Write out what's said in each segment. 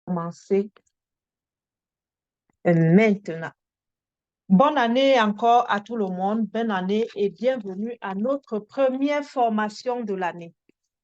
Commencer maintenant. Bonne année encore à tout le monde, bonne année et bienvenue à notre première formation de l'année.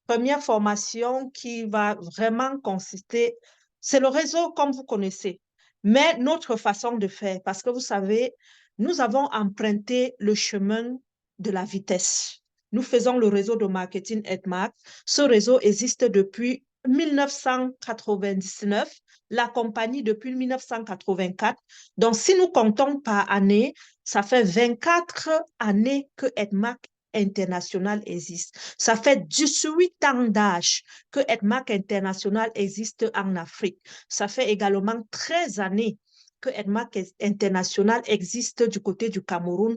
Première formation qui va vraiment consister, c'est le réseau comme vous connaissez, mais notre façon de faire, parce que vous savez, nous avons emprunté le chemin de la vitesse. Nous faisons le réseau de marketing EdMark. Ce réseau existe depuis 1999, la compagnie depuis 1984. Donc, si nous comptons par année, ça fait 24 années que EdMark International existe. Ça fait 18 ans d'âge que EdMark International existe en Afrique. Ça fait également 13 années que EdMark International existe du côté du Cameroun.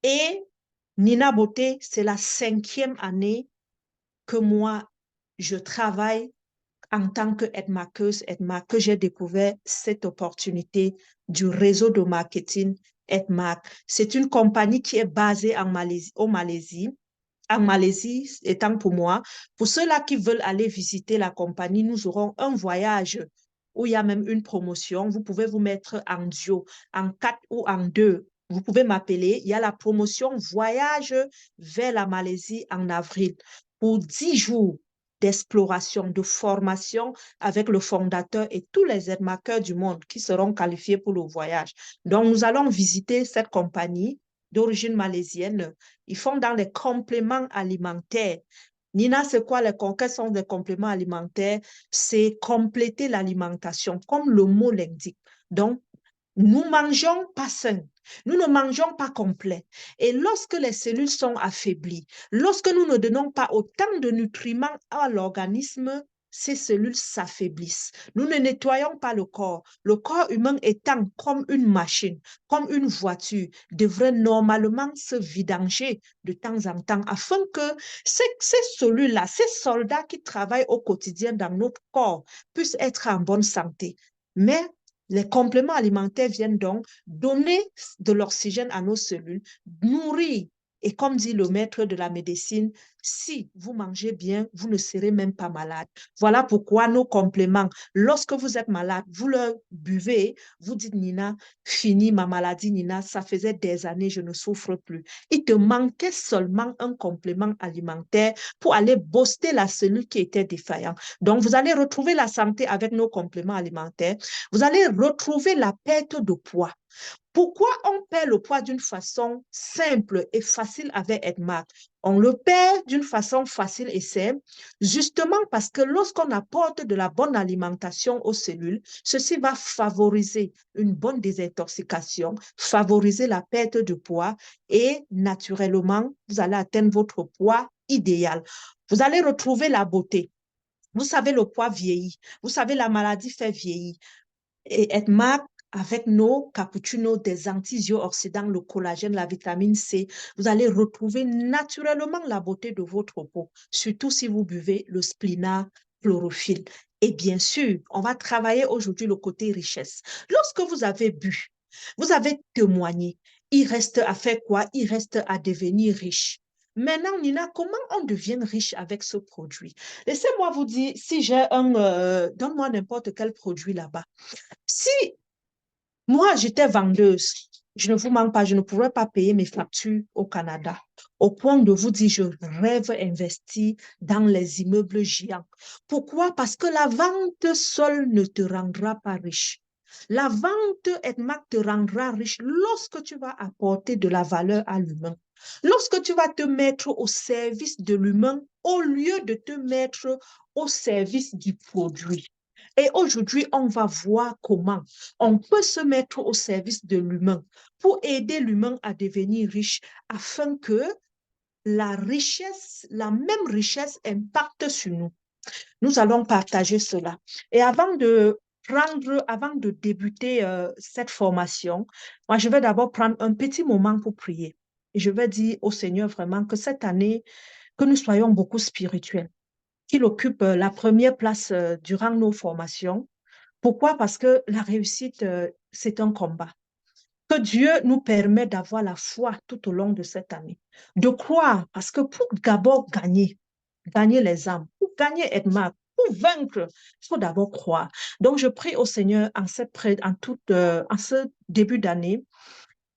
Et Nina Beauté, c'est la 5e année que moi, je travaille en tant que EdMarkeuse, EdMark, que j'ai découvert cette opportunité du réseau de marketing EdMark. C'est une compagnie qui est basée en Malaisie, en Malaisie, étant pour moi. Pour ceux-là qui veulent aller visiter la compagnie, nous aurons un voyage où il y a même une promotion. Vous pouvez vous mettre en duo, en 4 ou en 2. Vous pouvez m'appeler. Il y a la promotion voyage vers la Malaisie en avril pour 10 jours d'exploration, de formation avec le fondateur et tous les EdMarkers du monde qui seront qualifiés pour le voyage. Donc, nous allons visiter cette compagnie d'origine malaisienne. Ils font dans les compléments alimentaires. Nina, c'est quoi quels sont les compléments alimentaires? C'est compléter l'alimentation, comme le mot l'indique. Donc, nous mangeons pas sain. Nous ne mangeons pas complet. Et lorsque les cellules sont affaiblies, lorsque nous ne donnons pas autant de nutriments à l'organisme, ces cellules s'affaiblissent. Nous ne nettoyons pas le corps. Le corps humain étant comme une machine, comme une voiture, devrait normalement se vidanger de temps en temps afin que ces cellules-là, ces soldats qui travaillent au quotidien dans notre corps puissent être en bonne santé. Mais les compléments alimentaires viennent donc donner de l'oxygène à nos cellules, nourrir. Et comme dit le maître de la médecine, si vous mangez bien, vous ne serez même pas malade. Voilà pourquoi nos compléments, lorsque vous êtes malade, vous le buvez, vous dites Nina, fini ma maladie Nina, ça faisait des années, je ne souffre plus. Il te manquait seulement un complément alimentaire pour aller booster la cellule qui était défaillante. Donc, vous allez retrouver la santé avec nos compléments alimentaires. Vous allez retrouver la perte de poids. Pourquoi on perd le poids d'une façon simple et facile avec EdMark? On le perd d'une façon facile et simple, justement parce que lorsqu'on apporte de la bonne alimentation aux cellules, ceci va favoriser une bonne désintoxication, favoriser la perte de poids et naturellement, vous allez atteindre votre poids idéal. Vous allez retrouver la beauté. Vous savez, le poids vieillit. Vous savez, la maladie fait vieillir. Et EdMark, avec nos cappuccinos, des antioxydants, le collagène, la vitamine C, vous allez retrouver naturellement la beauté de votre peau, surtout si vous buvez le Splina chlorophylle. Et bien sûr, on va travailler aujourd'hui le côté richesse. Lorsque vous avez bu, vous avez témoigné, il reste à faire quoi? Il reste à devenir riche. Maintenant, Nina, comment on devient riche avec ce produit? Laissez-moi vous dire, si j'ai donne-moi n'importe quel produit là-bas. Si moi, j'étais vendeuse, je ne vous mens pas, je ne pourrais pas payer mes factures au Canada. Au point de vous dire, je rêve investir dans les immeubles géants. Pourquoi? Parce que la vente seule ne te rendra pas riche. La vente EdMark te rendra riche lorsque tu vas apporter de la valeur à l'humain. Lorsque tu vas te mettre au service de l'humain au lieu de te mettre au service du produit. Et aujourd'hui, on va voir comment on peut se mettre au service de l'humain pour aider l'humain à devenir riche afin que la richesse, la même richesse impacte sur nous. Nous allons partager cela. Et avant de débuter cette formation, moi, je vais d'abord prendre un petit moment pour prier. Et je vais dire au Seigneur vraiment que cette année, que nous soyons beaucoup spirituels, qu'il occupe la première place durant nos formations. Pourquoi? Parce que la réussite, c'est un combat. Que Dieu nous permet d'avoir la foi tout au long de cette année. De croire, parce que pour d'abord gagner les âmes, pour gagner EdMark, pour vaincre, il faut d'abord croire. Donc, je prie au Seigneur en ce début d'année,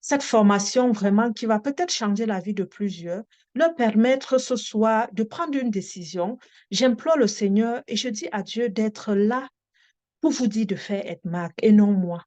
cette formation vraiment qui va peut-être changer la vie de plusieurs, leur permettre ce soir de prendre une décision. J'implore le Seigneur et je dis à Dieu d'être là pour vous dire de faire Edmark et non moi.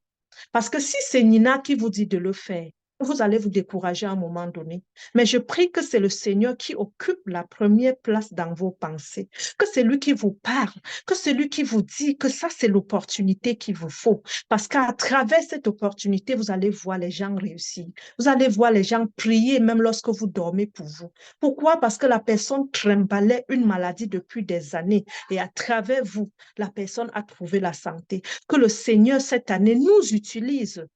Parce que si c'est Nina qui vous dit de le faire, vous allez vous décourager à un moment donné. Mais je prie que c'est le Seigneur qui occupe la première place dans vos pensées, que c'est lui qui vous parle, que c'est lui qui vous dit que ça, c'est l'opportunité qu'il vous faut. Parce qu'à travers cette opportunité, vous allez voir les gens réussir. Vous allez voir les gens prier même lorsque vous dormez pour vous. Pourquoi? Parce que la personne trimbalait une maladie depuis des années et à travers vous, la personne a trouvé la santé. Que le Seigneur, cette année, nous utilise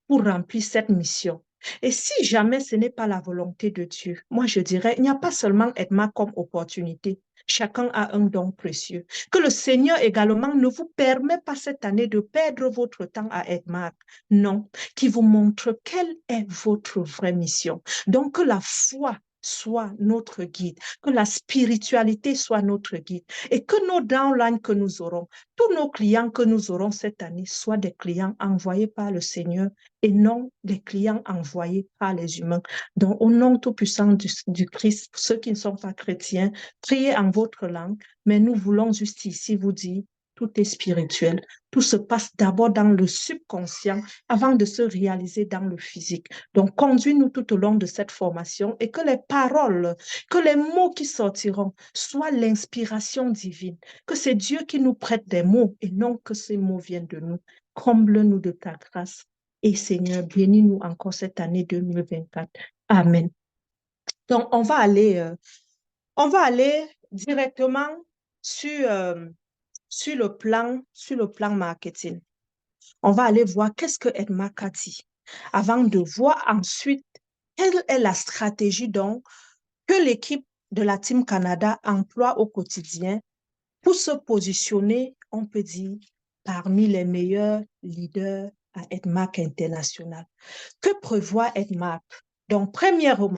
pour remplir cette mission. Et si jamais ce n'est pas la volonté de Dieu, moi je dirais, il n'y a pas seulement Edma comme opportunité. Chacun a un don précieux. Que le Seigneur également ne vous permet pas cette année de perdre votre temps à Edma. Non, qui vous montre quelle est votre vraie mission. Donc que la foi soit notre guide, que la spiritualité soit notre guide et que nos downlines que nous auront, tous nos clients que nous aurons cette année soient des clients envoyés par le Seigneur et non des clients envoyés par les humains. Donc, au nom tout-puissant du Christ, pour ceux qui ne sont pas chrétiens, priez en votre langue, mais nous voulons juste ici vous dire, tout est spirituel. Tout se passe d'abord dans le subconscient avant de se réaliser dans le physique. Donc, conduis-nous tout au long de cette formation et que les paroles, que les mots qui sortiront soient l'inspiration divine, que c'est Dieu qui nous prête des mots et non que ces mots viennent de nous. Comble-nous de ta grâce. Et Seigneur, bénis-nous encore cette année 2024. Amen. Donc, on va aller directement sur, sur le plan marketing. On va aller voir qu'est-ce que Edmark a dit avant de voir ensuite quelle est la stratégie donc que l'équipe de la Team Canada emploie au quotidien pour se positionner, on peut dire, parmi les meilleurs leaders à Edmark International. Que prévoit Edmark? Donc, premièrement,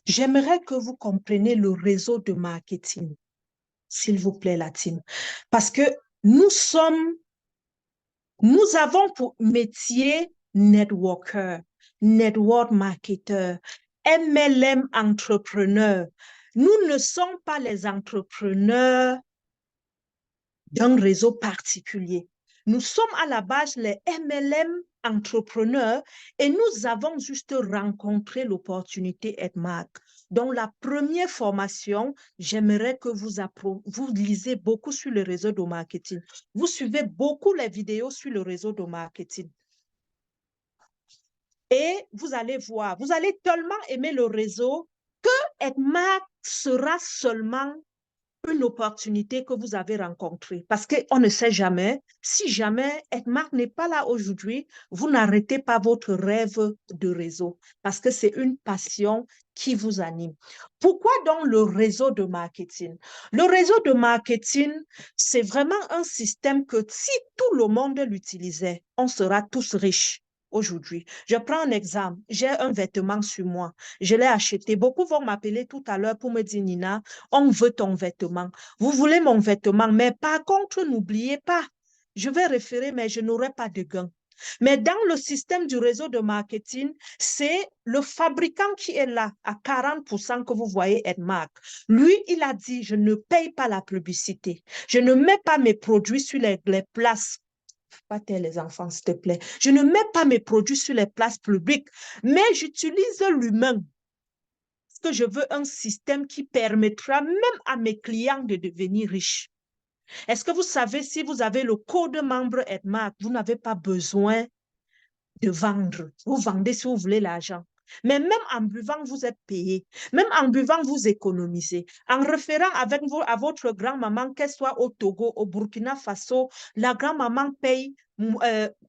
j'aimerais que vous compreniez le réseau de marketing, s'il vous plaît, la team. Parce que nous avons pour métier networker, network marketer, MLM entrepreneur. Nous ne sommes pas les entrepreneurs d'un réseau particulier. Nous sommes à la base les MLM entrepreneurs et nous avons juste rencontré l'opportunité Edmark. Donc, la première formation, j'aimerais que vous lisez beaucoup sur le réseau de marketing. Vous suivez beaucoup les vidéos sur le réseau de marketing. Et vous allez voir, vous allez tellement aimer le réseau que Edmark sera seulement une opportunité que vous avez rencontrée. Parce qu'on ne sait jamais, si jamais Edmark n'est pas là aujourd'hui, vous n'arrêtez pas votre rêve de réseau parce que c'est une passion qui vous anime. Pourquoi donc le réseau de marketing? Le réseau de marketing, c'est vraiment un système que si tout le monde l'utilisait, on sera tous riches. Aujourd'hui, je prends un exemple. J'ai un vêtement sur moi. Je l'ai acheté. Beaucoup vont m'appeler tout à l'heure pour me dire, Nina, on veut ton vêtement. Vous voulez mon vêtement, mais par contre, n'oubliez pas, je vais référer, mais je n'aurai pas de gain. Mais dans le système du réseau de marketing, c'est le fabricant qui est là à 40% que vous voyez Edmark. Lui, il a dit, je ne paye pas la publicité. Je ne mets pas mes produits sur les places. Pas tel les enfants, s'il te plaît. Je ne mets pas mes produits sur les places publiques, mais j'utilise l'humain que je veux un système qui permettra même à mes clients de devenir riches. Est-ce que vous savez, si vous avez le code membre Edmark, vous n'avez pas besoin de vendre. Vous vendez si vous voulez l'argent. Mais même en buvant, vous êtes payé. Même en buvant, vous économisez. En référant avec vous à votre grand-maman, qu'elle soit au Togo, au Burkina Faso, la grand-maman paye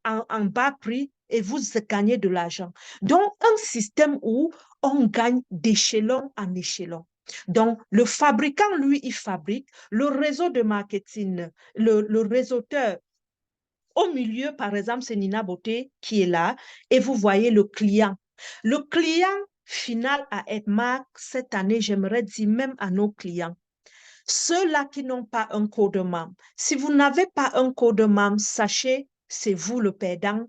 en bas prix et vous gagnez de l'argent. Donc, un système où on gagne d'échelon en échelon. Donc, le fabricant, lui, il fabrique. Le réseau de marketing, le réseauteur, au milieu, par exemple, c'est Nina Beauté qui est là et vous voyez le client. Le client final à Edmark, cette année, j'aimerais dire même à nos clients, Ceux-là qui n'ont pas un code membre, si vous n'avez pas un code membre, sachez, c'est vous le perdant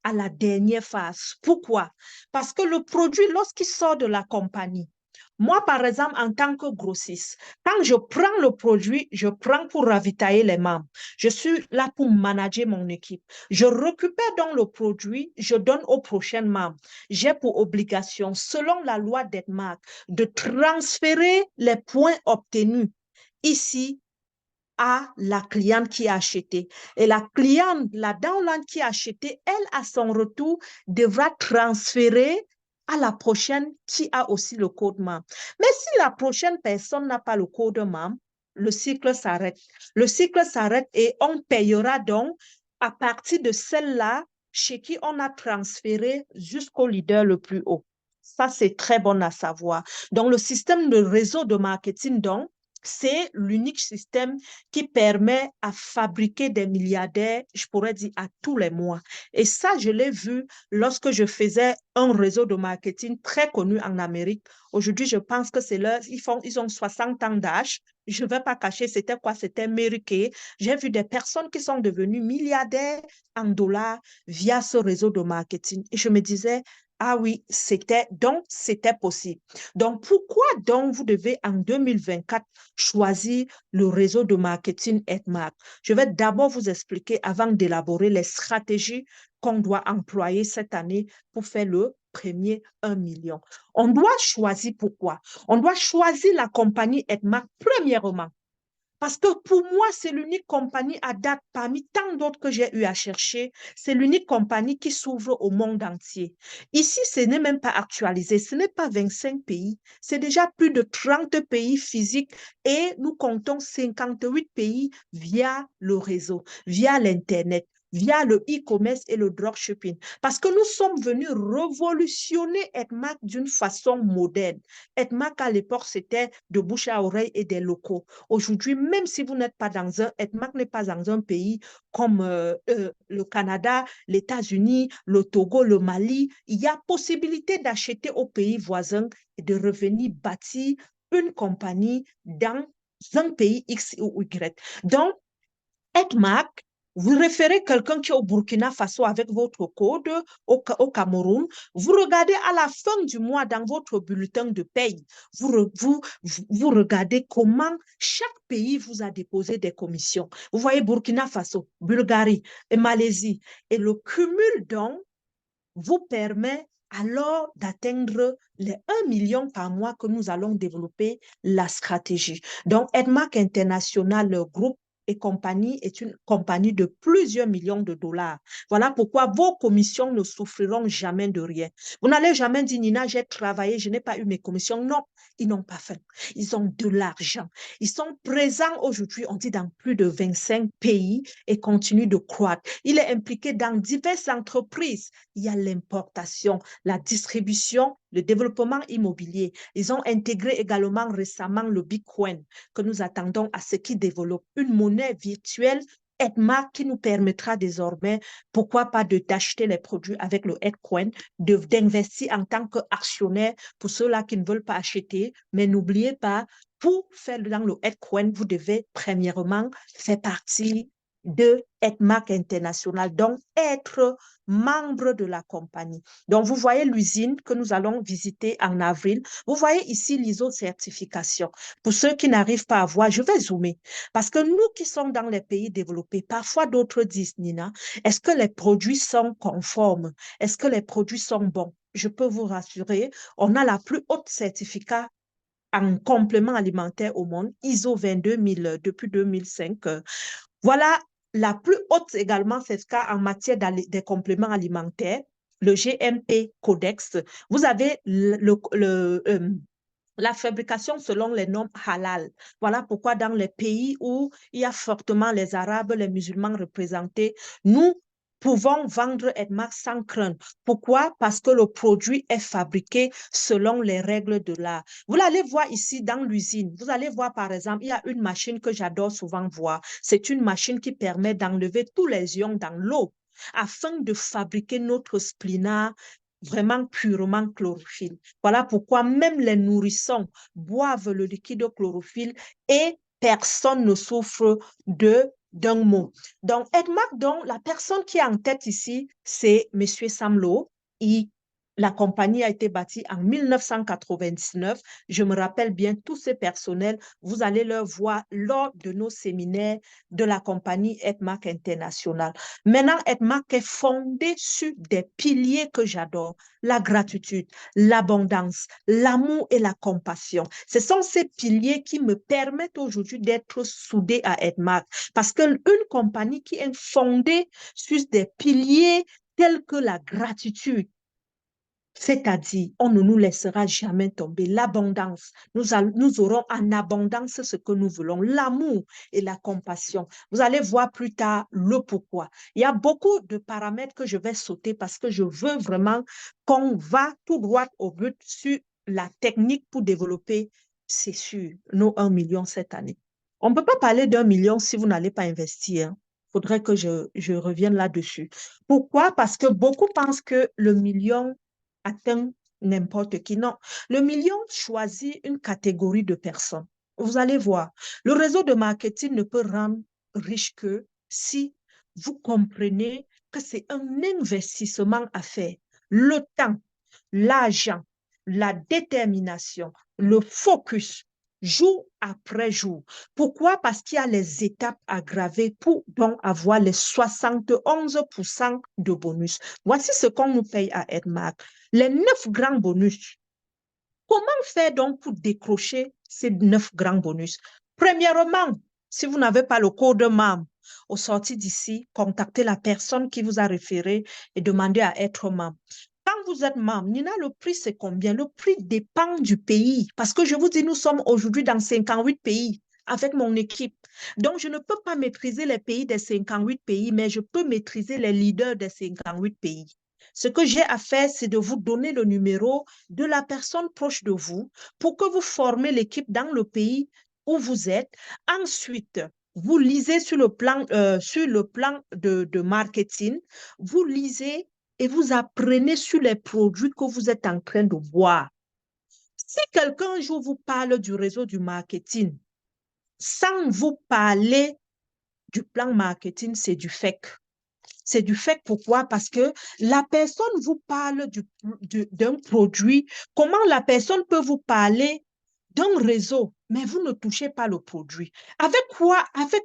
à la dernière phase. Pourquoi? Parce que le produit, lorsqu'il sort de la compagnie, moi, par exemple, en tant que grossiste, quand je prends le produit, je prends pour ravitailler les membres. Je suis là pour manager mon équipe. Je récupère donc le produit, je donne aux prochains membres. J'ai pour obligation, selon la loi d'Edmark, de transférer les points obtenus ici à la cliente qui a acheté. Et la cliente, la downline qui a acheté, elle, à son retour, devra transférer à la prochaine qui a aussi le code membre. Mais si la prochaine personne n'a pas le code membre, le cycle s'arrête. Le cycle s'arrête et on payera donc à partir de celle-là chez qui on a transféré jusqu'au leader le plus haut. Ça, c'est très bon à savoir. Donc, le système de réseau de marketing, donc, c'est l'unique système qui permet à fabriquer des milliardaires, je pourrais dire, à tous les mois. Et ça, je l'ai vu lorsque je faisais un réseau de marketing très connu en Amérique. Aujourd'hui, je pense que c'est leur, ils ont 60 ans d'âge. Je ne vais pas cacher, c'était quoi? C'était Mary Kay. J'ai vu des personnes qui sont devenues milliardaires en dollars via ce réseau de marketing. Et je me disais, ah oui, c'était possible. Donc, pourquoi donc vous devez en 2024 choisir le réseau de marketing Edmark? Je vais d'abord vous expliquer avant d'élaborer les stratégies qu'on doit employer cette année pour faire le premier 1 million. On doit choisir pourquoi? On doit choisir la compagnie Edmark premièrement. Parce que pour moi, c'est l'unique compagnie à date parmi tant d'autres que j'ai eu à chercher. C'est l'unique compagnie qui s'ouvre au monde entier. Ici, ce n'est même pas actualisé. Ce n'est pas 25 pays. C'est déjà plus de 30 pays physiques et nous comptons 58 pays via le réseau, via l'Internet, via le e-commerce et le dropshipping. Parce que nous sommes venus révolutionner Edmark d'une façon moderne. Edmark, à l'époque, c'était de bouche à oreille et des locaux. Aujourd'hui, même si vous n'êtes pas dans un, Edmark n'est pas dans un pays comme le Canada, les États-Unis, le Togo, le Mali, il y a possibilité d'acheter aux pays voisins et de revenir bâtir une compagnie dans un pays X ou Y. Donc, Edmark, vous référez quelqu'un qui est au Burkina Faso avec votre code au Cameroun, vous regardez à la fin du mois dans votre bulletin de paye, vous regardez comment chaque pays vous a déposé des commissions. Vous voyez Burkina Faso, Bulgarie et Malaisie. Et le cumul donc vous permet alors d'atteindre les 1 million par mois que nous allons développer la stratégie. Donc, Edmark International, le groupe et compagnie est une compagnie de plusieurs millions de dollars. Voilà pourquoi vos commissions ne souffriront jamais de rien. Vous n'allez jamais dire, Nina, j'ai travaillé, je n'ai pas eu mes commissions. Non, ils n'ont pas fait. Ils ont de l'argent. Ils sont présents aujourd'hui, on dit, dans plus de 25 pays et continuent de croître. Il est impliqué dans diverses entreprises. Il y a l'importation, la distribution, le développement immobilier. Ils ont intégré également récemment le Bitcoin que nous attendons à ce qui développe une monnaie virtuelle Edmark qui nous permettra désormais, pourquoi pas, d'acheter les produits avec le Edcoin, d'investir en tant qu'actionnaire pour ceux-là qui ne veulent pas acheter. Mais n'oubliez pas, pour faire dans le Edcoin, vous devez premièrement faire partie de Edmark International, donc être membre de la compagnie. Donc, vous voyez l'usine que nous allons visiter en avril. Vous voyez ici l'ISO certification. Pour ceux qui n'arrivent pas à voir, je vais zoomer. Parce que nous qui sommes dans les pays développés, parfois d'autres disent, Nina, est-ce que les produits sont conformes? Est-ce que les produits sont bons? Je peux vous rassurer, on a la plus haute certificat en complément alimentaire au monde, ISO 22000 depuis 2005. Voilà la plus haute également, c'est ce cas en matière des compléments alimentaires, le GMP Codex. Vous avez la fabrication selon les normes halal. Voilà pourquoi dans les pays où il y a fortement les Arabes, les musulmans représentés, nous pouvons vendre Edmark sans crainte. Pourquoi? Parce que le produit est fabriqué selon les règles de l'art. Vous allez voir ici dans l'usine, vous allez voir par exemple, il y a une machine que j'adore souvent voir. C'est une machine qui permet d'enlever tous les ions dans l'eau afin de fabriquer notre splina vraiment purement chlorophylle. Voilà pourquoi même les nourrissons boivent le liquide chlorophylle et personne ne souffre d'un mot. Donc, EDMAC, donc, la personne qui est en tête ici, c'est M. Sam Low. La compagnie a été bâtie en 1999. Je me rappelle bien tous ces personnels. Vous allez leur voir lors de nos séminaires de la compagnie EDMAC International. Maintenant, EDMAC est fondé sur des piliers que j'adore. La gratitude, l'abondance, l'amour et la compassion. Ce sont ces piliers qui me permettent aujourd'hui d'être soudé à EDMAC. Parce qu'une compagnie qui est fondée sur des piliers tels que la gratitude, c'est-à-dire, on ne nous laissera jamais tomber. L'abondance, nous aurons en abondance ce que nous voulons, l'amour et la compassion. Vous allez voir plus tard le pourquoi. Il y a beaucoup de paramètres que je vais sauter parce que je veux vraiment qu'on va tout droit au but sur la technique pour développer, c'est sûr, nos 1 million cette année. On ne peut pas parler d'1 million si vous n'allez pas investir. Il faudrait que je revienne là-dessus. Pourquoi? Parce que beaucoup pensent que le million atteint n'importe qui. Non, le million choisit une catégorie de personnes. Vous allez voir, le réseau de marketing ne peut rendre riche que si vous comprenez que c'est un investissement à faire. Le temps, l'argent, la détermination, le focus, jour après jour. Pourquoi? Parce qu'il y a les étapes à graver pour donc avoir les 71% de bonus. Voici ce qu'on nous paye à EDMAC. Les 9 grands bonus. Comment faire donc pour décrocher ces 9 grands bonus? Premièrement, si vous n'avez pas le code membre, au sorti d'ici, contactez la personne qui vous a référé et demandez à être membre. Quand vous êtes membre, Nina, le prix, c'est combien? Le prix dépend du pays. Parce que je vous dis, nous sommes aujourd'hui dans 58 pays avec mon équipe. Donc, je ne peux pas maîtriser les pays des 58 pays, mais je peux maîtriser les leaders des 58 pays. Ce que j'ai à faire, c'est de vous donner le numéro de la personne proche de vous pour que vous formez l'équipe dans le pays où vous êtes. Ensuite, vous lisez sur le plan de marketing, vous lisez et vous apprenez sur les produits que vous êtes en train de boire. Si quelqu'un un jour vous parle du réseau du marketing, sans vous parler du plan marketing, c'est du fake. C'est du fake. Pourquoi? Parce que la personne vous parle d'un produit. Comment la personne peut vous parler d'un réseau, mais vous ne touchez pas le produit? Avec quoi? Avec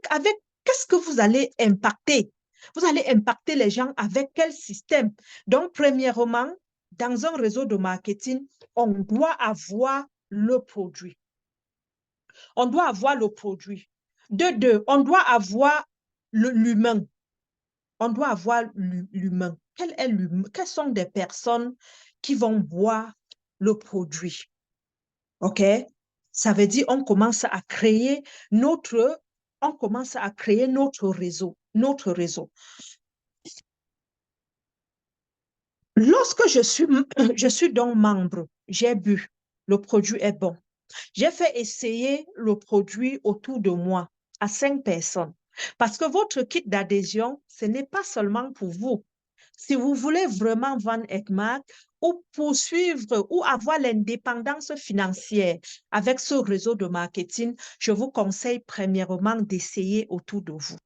qu'est-ce que vous allez impacter? Vous allez impacter les gens avec quel système? Donc, premièrement, dans un réseau de marketing, on doit avoir le produit. On doit avoir le produit. De deux, on doit avoir l'humain. On doit avoir l'humain. Quel est l'humain? Quelles sont des personnes qui vont boire le produit? OK? Ça veut dire on commence à créer notre réseau, notre réseau. Lorsque je suis donc membre, j'ai bu, le produit est bon. J'ai fait essayer le produit autour de moi à 5 personnes. Parce que votre kit d'adhésion, ce n'est pas seulement pour vous. Si vous voulez vraiment vendre EDMAC ou poursuivre ou avoir l'indépendance financière avec ce réseau de marketing, je vous conseille premièrement d'essayer autour de vous.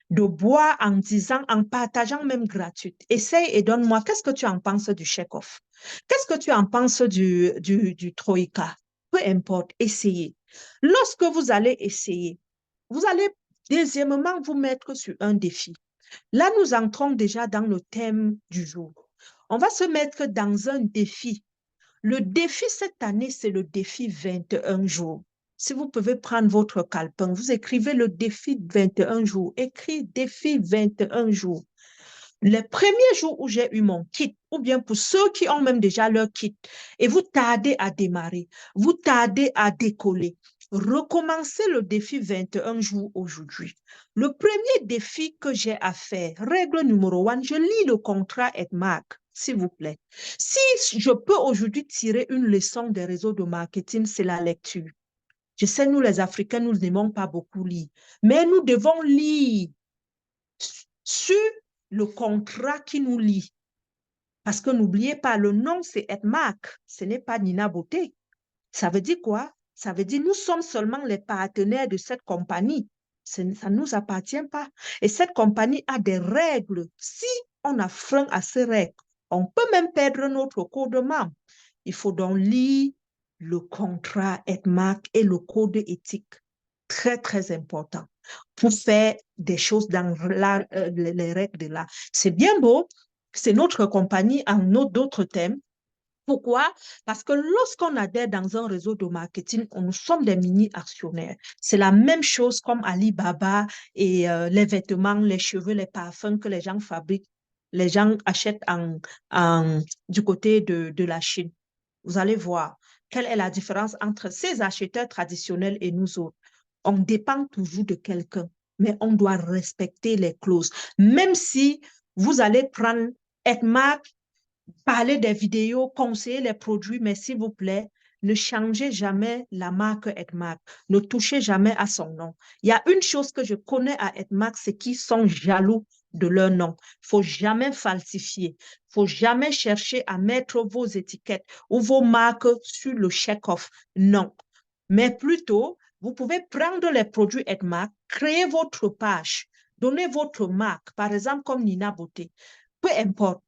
De boire en disant, en partageant même gratuit. Essaye et donne-moi, qu'est-ce que tu en penses du check-off? Qu'est-ce que tu en penses du Troïka? Peu importe, essayez. Lorsque vous allez essayer, vous allez deuxièmement vous mettre sur un défi. Là, nous entrons déjà dans le thème du jour. On va se mettre dans un défi. Le défi cette année, c'est le défi 21 jours. Si vous pouvez prendre votre calepin, vous écrivez le défi 21 jours. Écris défi 21 jours. Les premiers jours où j'ai eu mon kit, ou bien pour ceux qui ont même déjà leur kit, et vous tardez à démarrer, vous tardez à décoller, recommencez le défi 21 jours aujourd'hui. Le premier défi que j'ai à faire, règle numéro 1, je lis le contrat EDMAC, s'il vous plaît. Si je peux aujourd'hui tirer une leçon des réseaux de marketing, c'est la lecture. Je sais, nous les Africains, nous n'aimons pas beaucoup lire, mais nous devons lire sur le contrat qui nous lie. Parce que n'oubliez pas, le nom, c'est Edmark. Ce n'est pas Nina Beauté. Ça veut dire quoi? Ça veut dire nous sommes seulement les partenaires de cette compagnie. Ça ne nous appartient pas. Et cette compagnie a des règles. Si on a frein à ces règles, on peut même perdre notre code membre. Il faut donc lire le contrat Edmark et le code éthique. Très, très important pour faire des choses dans les règles de l'art. C'est bien beau, c'est notre compagnie en d'autres thèmes. Pourquoi? Parce que lorsqu'on adhère dans un réseau de marketing, nous sommes des mini-actionnaires. C'est la même chose comme Alibaba et les vêtements, les cheveux, les parfums que les gens fabriquent. Les gens achètent du côté de la Chine. Vous allez voir quelle est la différence entre ces acheteurs traditionnels et nous autres. On dépend toujours de quelqu'un, mais on doit respecter les clauses. Même si vous allez prendre Edmark, parler des vidéos, conseiller les produits, mais s'il vous plaît, ne changez jamais la marque Edmark. Ne touchez jamais à son nom. Il y a une chose que je connais à Edmark, c'est qu'ils sont jaloux de leur nom. Il ne faut jamais falsifier. Il ne faut jamais chercher à mettre vos étiquettes ou vos marques sur le check-off. Non. Mais plutôt, vous pouvez prendre les produits Edmark, créer votre page, donner votre marque, par exemple comme Nina Beauté. Peu importe,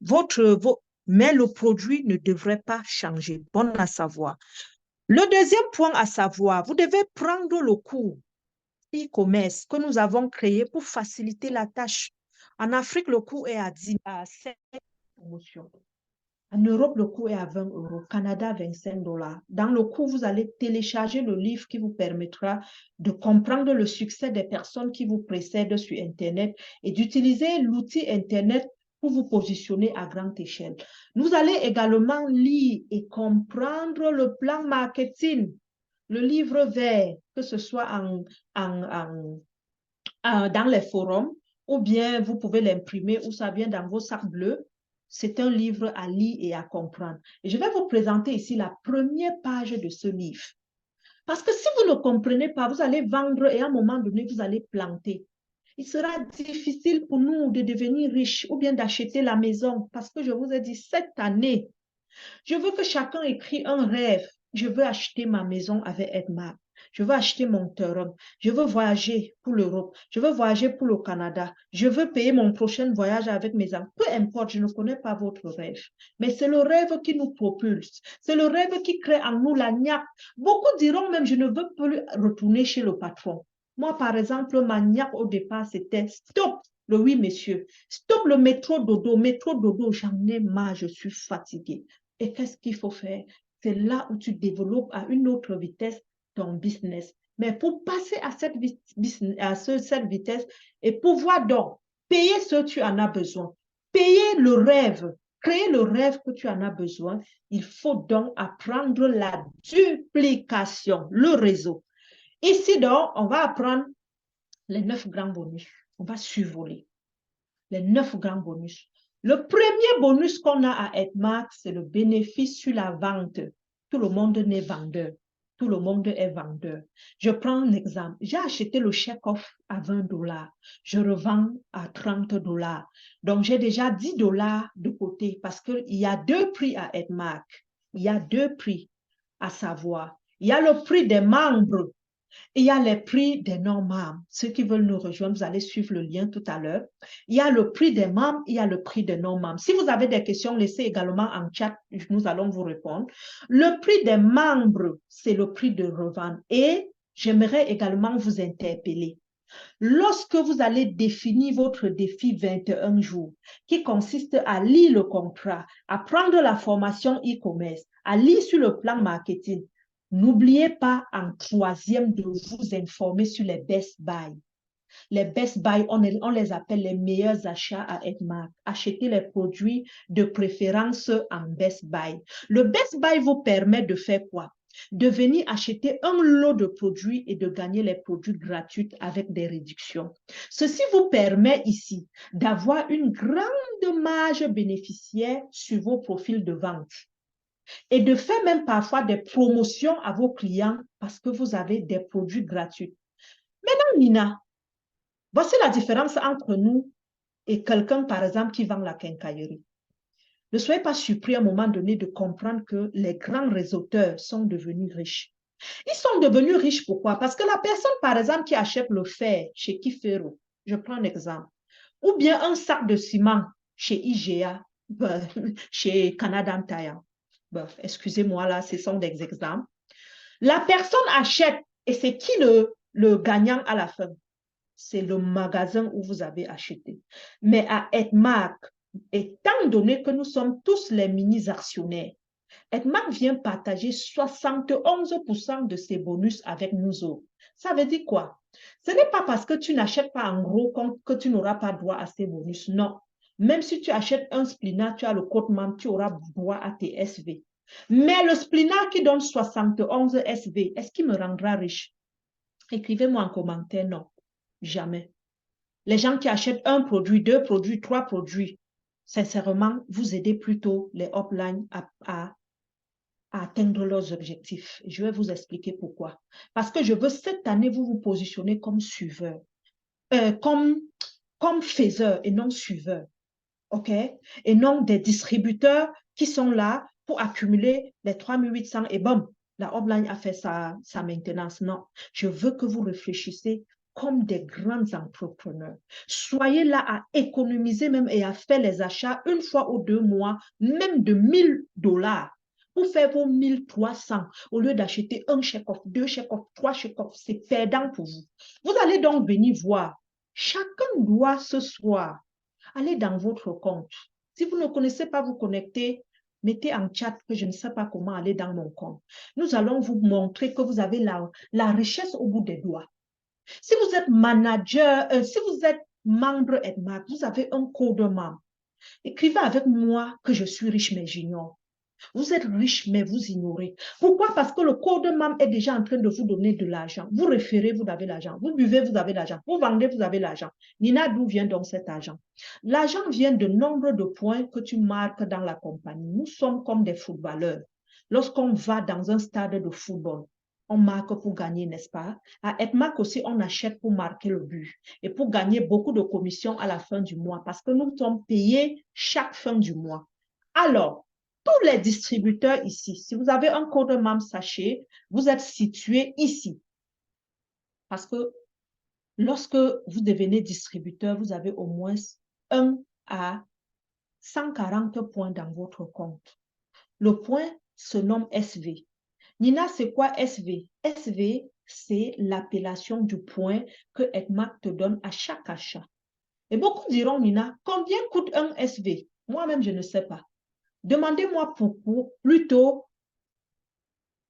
mais le produit ne devrait pas changer. Bon à savoir. Le deuxième point à savoir, vous devez prendre le cours e-commerce que nous avons créé pour faciliter la tâche. En Afrique, le coût est à 7 promotions. En Europe, le coût est à 20 euros. Canada, 25 $. Dans le coût, vous allez télécharger le livre qui vous permettra de comprendre le succès des personnes qui vous précèdent sur Internet et d'utiliser l'outil Internet pour vous positionner à grande échelle. Vous allez également lire et comprendre le plan marketing, le livre vert, que ce soit dans les forums, ou bien vous pouvez l'imprimer ou ça vient dans vos sacs bleus. C'est un livre à lire et à comprendre. Et je vais vous présenter ici la première page de ce livre. Parce que si vous ne comprenez pas, vous allez vendre et à un moment donné, vous allez planter. Il sera difficile pour nous de devenir riches ou bien d'acheter la maison. Parce que je vous ai dit, cette année, je veux que chacun écrit un rêve. Je veux acheter ma maison avec Edmark. Je veux acheter mon terrain. Je veux voyager pour l'Europe. Je veux voyager pour le Canada. Je veux payer mon prochain voyage avec mes amis. Peu importe, je ne connais pas votre rêve. Mais c'est le rêve qui nous propulse. C'est le rêve qui crée en nous la niaque. Beaucoup diront même, je ne veux plus retourner chez le patron. Moi, par exemple, ma niaque au départ, c'était stop le oui, monsieur. Stop le métro dodo, j'en ai marre, je suis fatiguée. Et qu'est-ce qu'il faut faire? C'est là où tu développes à une autre vitesse ton business. Mais pour passer à cette vitesse et pouvoir donc payer ce que tu en as besoin, payer le rêve, créer le rêve que tu en as besoin, il faut donc apprendre la duplication, le réseau. Ici donc, on va apprendre les 9 grands bonus. On va survoler les 9 grands bonus. Le premier bonus qu'on a à Edmark, c'est le bénéfice sur la vente. Tout le monde n'est vendeur. Tout le monde est vendeur. Je prends un exemple. J'ai acheté le check-off à 20 $. Je revends à 30 $. Donc, j'ai déjà 10 $ de côté parce qu'il y a deux prix à Edmark. Il y a deux prix à savoir. Il y a le prix des membres. Il y a les prix des non-membres. Ceux qui veulent nous rejoindre, vous allez suivre le lien tout à l'heure. Il y a le prix des membres, il y a le prix des non-membres. Si vous avez des questions, laissez également en chat, nous allons vous répondre. Le prix des membres, c'est le prix de revente. Et j'aimerais également vous interpeller. Lorsque vous allez définir votre défi 21 jours, qui consiste à lire le contrat, à prendre la formation e-commerce, à lire sur le plan marketing, n'oubliez pas en troisième de vous informer sur les best buy. Les best buy, on les appelle les meilleurs achats à Edmark. Achetez les produits de préférence en best buy. Le best buy vous permet de faire quoi? De venir acheter un lot de produits et de gagner les produits gratuits avec des réductions. Ceci vous permet ici d'avoir une grande marge bénéficiaire sur vos profils de vente et de faire même parfois des promotions à vos clients parce que vous avez des produits gratuits. Maintenant, Nina, voici la différence entre nous et quelqu'un, par exemple, qui vend la quincaillerie. Ne soyez pas surpris à un moment donné de comprendre que les grands réseauteurs sont devenus riches. Ils sont devenus riches pourquoi? Parce que la personne, par exemple, qui achète le fer chez Kifero, je prends un exemple, ou bien un sac de ciment chez IGA, chez Canada Tire. Excusez-moi, là, ce sont des exemples. La personne achète et c'est qui le gagnant à la fin? C'est le magasin où vous avez acheté. Mais à Edmark, étant donné que nous sommes tous les mini-actionnaires, Edmark vient partager 71% de ses bonus avec nous autres. Ça veut dire quoi? Ce n'est pas parce que tu n'achètes pas en gros que tu n'auras pas droit à ces bonus. Non. Même si tu achètes un splina, tu as le code membre, tu auras droit à tes SV. Mais le splina qui donne 71 SV, est-ce qu'il me rendra riche? Écrivez-moi en commentaire, non. Jamais. Les gens qui achètent un produit, deux produits, trois produits, sincèrement, vous aidez plutôt les uplines à atteindre leurs objectifs. Je vais vous expliquer pourquoi. Parce que je veux cette année, vous vous positionner comme suiveur, comme faiseur et non suiveur. OK? Et non des distributeurs qui sont là pour accumuler les 3800 et bon, la upline a fait sa maintenance. Non, je veux que vous réfléchissez comme des grands entrepreneurs. Soyez là à économiser même et à faire les achats une fois ou 2 mois, même de $1000 pour faire vos 1300 au lieu d'acheter un chèque-off, deux chèques-off, trois chèques-off. C'est perdant pour vous. Vous allez donc venir voir. Chacun doit ce soir allez dans votre compte. Si vous ne connaissez pas vous connecter, mettez en chat que je ne sais pas comment aller dans mon compte. Nous allons vous montrer que vous avez la richesse au bout des doigts. Si vous êtes manager, si vous êtes membre Edmark, vous avez un code membre. Écrivez avec moi que je suis riche mais j'ignore. Vous êtes riche, mais vous ignorez. Pourquoi? Parce que le code MAM est déjà en train de vous donner de l'argent. Vous référez, vous avez l'argent. Vous buvez, vous avez l'argent. Vous vendez, vous avez l'argent. Nina, d'où vient donc cet argent? L'argent vient de nombre de points que tu marques dans la compagnie. Nous sommes comme des footballeurs. Lorsqu'on va dans un stade de football, on marque pour gagner, n'est-ce pas? À Edmark aussi, on achète pour marquer le but et pour gagner beaucoup de commissions à la fin du mois parce que nous sommes payés chaque fin du mois. Alors, tous les distributeurs ici, si vous avez un code membre, sachez, vous êtes situé ici. Parce que lorsque vous devenez distributeur, vous avez au moins 1 à 140 points dans votre compte. Le point se nomme SV. Nina, c'est quoi SV? SV, c'est l'appellation du point que Edmark te donne à chaque achat. Et beaucoup diront, Nina, combien coûte un SV? Moi-même, je ne sais pas. Demandez-moi plutôt,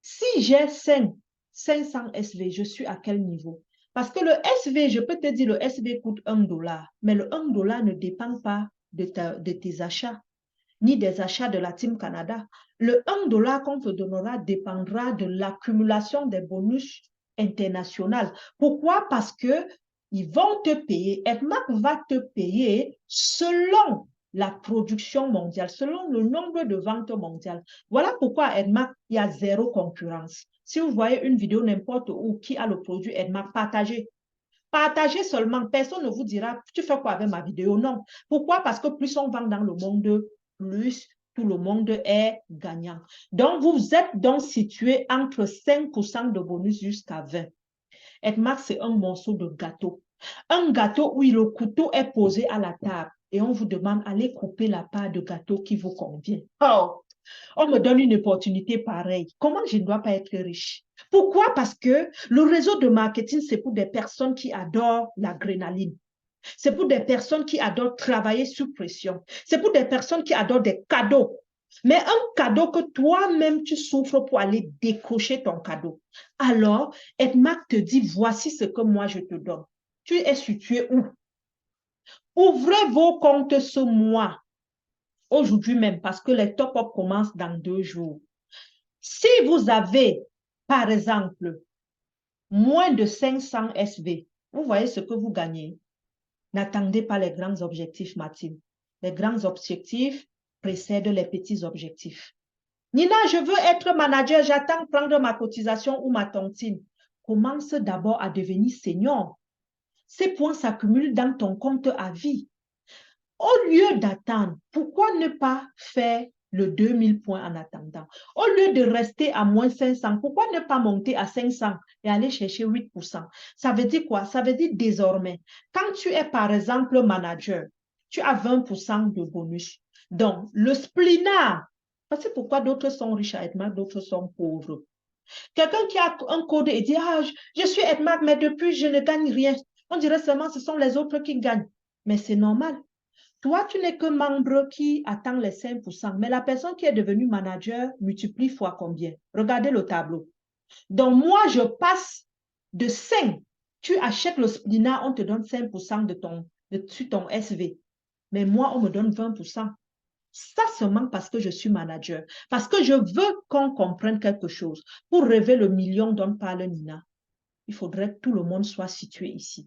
si j'ai 500 SV, je suis à quel niveau? Parce que le SV, je peux te dire, le SV coûte $1, mais le $1 ne dépend pas de tes achats, ni des achats de la Team Canada. Le $1 qu'on te donnera dépendra de l'accumulation des bonus internationaux. Pourquoi? Parce que ils vont te payer, Edmark va te payer selon la production mondiale, selon le nombre de ventes mondiales. Voilà pourquoi à Edmark, il y a zéro concurrence. Si vous voyez une vidéo n'importe où qui a le produit Edmark, partagez. Partagez seulement. Personne ne vous dira, tu fais quoi avec ma vidéo? Non. Pourquoi? Parce que plus on vend dans le monde, plus tout le monde est gagnant. Donc, vous êtes donc situé entre 5% de bonus jusqu'à 20%. Edmark, c'est un morceau de gâteau. Un gâteau où le couteau est posé à la table et on vous demande d'aller couper la part de gâteau qui vous convient. Oh, on me donne une opportunité pareille. Comment je ne dois pas être riche? Pourquoi? Parce que le réseau de marketing, c'est pour des personnes qui adorent l'adrénaline. C'est pour des personnes qui adorent travailler sous pression. C'est pour des personnes qui adorent des cadeaux. Mais un cadeau que toi-même tu souffres pour aller décrocher ton cadeau. Alors, Edmark te dit, voici ce que moi je te donne. Tu es situé où? Ouvrez vos comptes ce mois, aujourd'hui même, parce que les top-up commencent dans 2 jours. Si vous avez, par exemple, moins de 500 SV, vous voyez ce que vous gagnez. N'attendez pas les grands objectifs, Mathilde. Les grands objectifs précèdent les petits objectifs. Nina, je veux être manager, j'attends prendre ma cotisation ou ma tontine. Commence d'abord à devenir senior. Ces points s'accumulent dans ton compte à vie. Au lieu d'attendre, pourquoi ne pas faire le 2000 points en attendant? Au lieu de rester à moins 500, pourquoi ne pas monter à 500 et aller chercher 8%? Ça veut dire quoi? Ça veut dire désormais, quand tu es par exemple manager, tu as 20% de bonus. Donc, le splinard, parce que pourquoi d'autres sont riches à Edmark, d'autres sont pauvres. Quelqu'un qui a un code et dit, ah, je suis Edmark, mais depuis, je ne gagne rien. On dirait seulement ce sont les autres qui gagnent. Mais c'est normal. Toi, tu n'es que membre qui attend les 5%, mais la personne qui est devenue manager multiplie fois combien? Regardez le tableau. Donc, moi, je passe de 5. Tu achètes le Splina, on te donne 5% sur ton SV. Mais moi, on me donne 20%. Ça seulement parce que je suis manager. Parce que je veux qu'on comprenne quelque chose. Pour rêver le million dont parle Nina, il faudrait que tout le monde soit situé ici.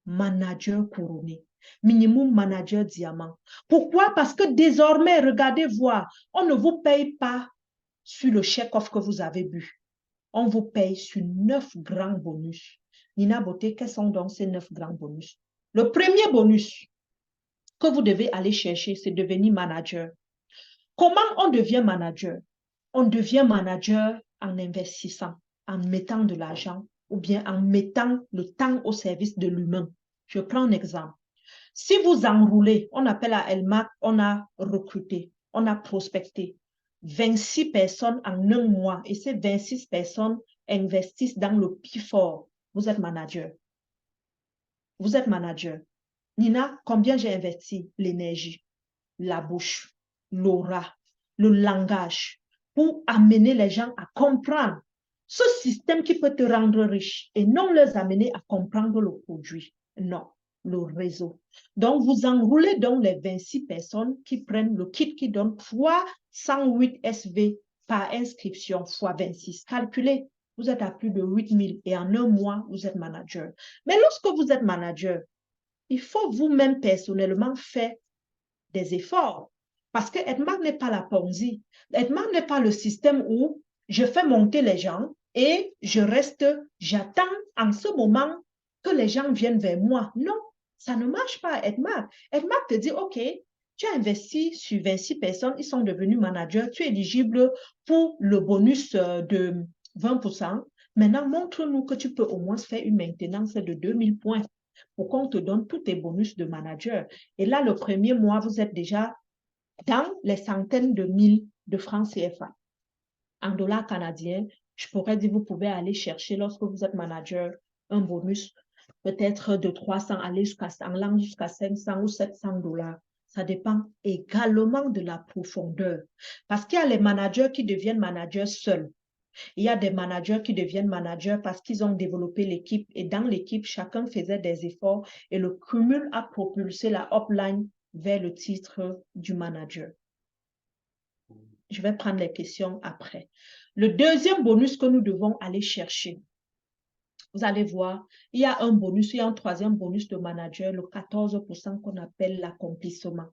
Manager couronné. Minimum manager diamant. Pourquoi? Parce que désormais, regardez voir, on ne vous paye pas sur le chèque-off que vous avez bu. On vous paye sur 9 grands bonus. Nina Beauté, quels sont donc ces 9 grands bonus? Le premier bonus que vous devez aller chercher, c'est devenir manager. Comment on devient manager? On devient manager en investissant, en mettant de l'argent ou bien en mettant le temps au service de l'humain. Je prends un exemple. Si vous enroulez, on appelle à Elmac, on a recruté, on a prospecté 26 personnes en un mois et ces 26 personnes investissent dans le plus fort. Vous êtes manager. Vous êtes manager. Nina, combien j'ai investi? L'énergie, la bouche, l'aura, le langage pour amener les gens à comprendre ce système qui peut te rendre riche et non les amener à comprendre le produit. Non, le réseau. Donc, vous enroulez donc les 26 personnes qui prennent le kit qui donne 308 SV par inscription fois 26. Calculez, vous êtes à plus de 8000 et en un mois, vous êtes manager. Mais lorsque vous êtes manager, il faut vous-même personnellement faire des efforts. Parce que Edmark n'est pas la Ponzi. Edmark n'est pas le système où je fais monter les gens et je reste, j'attends en ce moment que les gens viennent vers moi. Non, ça ne marche pas à Edmark. Edmark te dit, OK, tu as investi sur 26 personnes, ils sont devenus managers, tu es éligible pour le bonus de 20%. Maintenant, montre-nous que tu peux au moins faire une maintenance de 2000 points pour qu'on te donne tous tes bonus de manager. Et là, le premier mois, vous êtes déjà dans les centaines de mille de francs CFA. En dollars canadiens, je pourrais dire, vous pouvez aller chercher, lorsque vous êtes manager, un bonus peut-être de 300, aller jusqu'à 500 ou 700 dollars. Ça dépend également de la profondeur. Parce qu'il y a les managers qui deviennent managers seuls. Il y a des managers qui deviennent managers parce qu'ils ont développé l'équipe et dans l'équipe, chacun faisait des efforts et le cumul a propulsé la upline vers le titre du manager. Je vais prendre les questions après. Le deuxième bonus que nous devons aller chercher, vous allez voir, il y a un bonus, il y a un troisième bonus de manager, le 14% qu'on appelle l'accomplissement.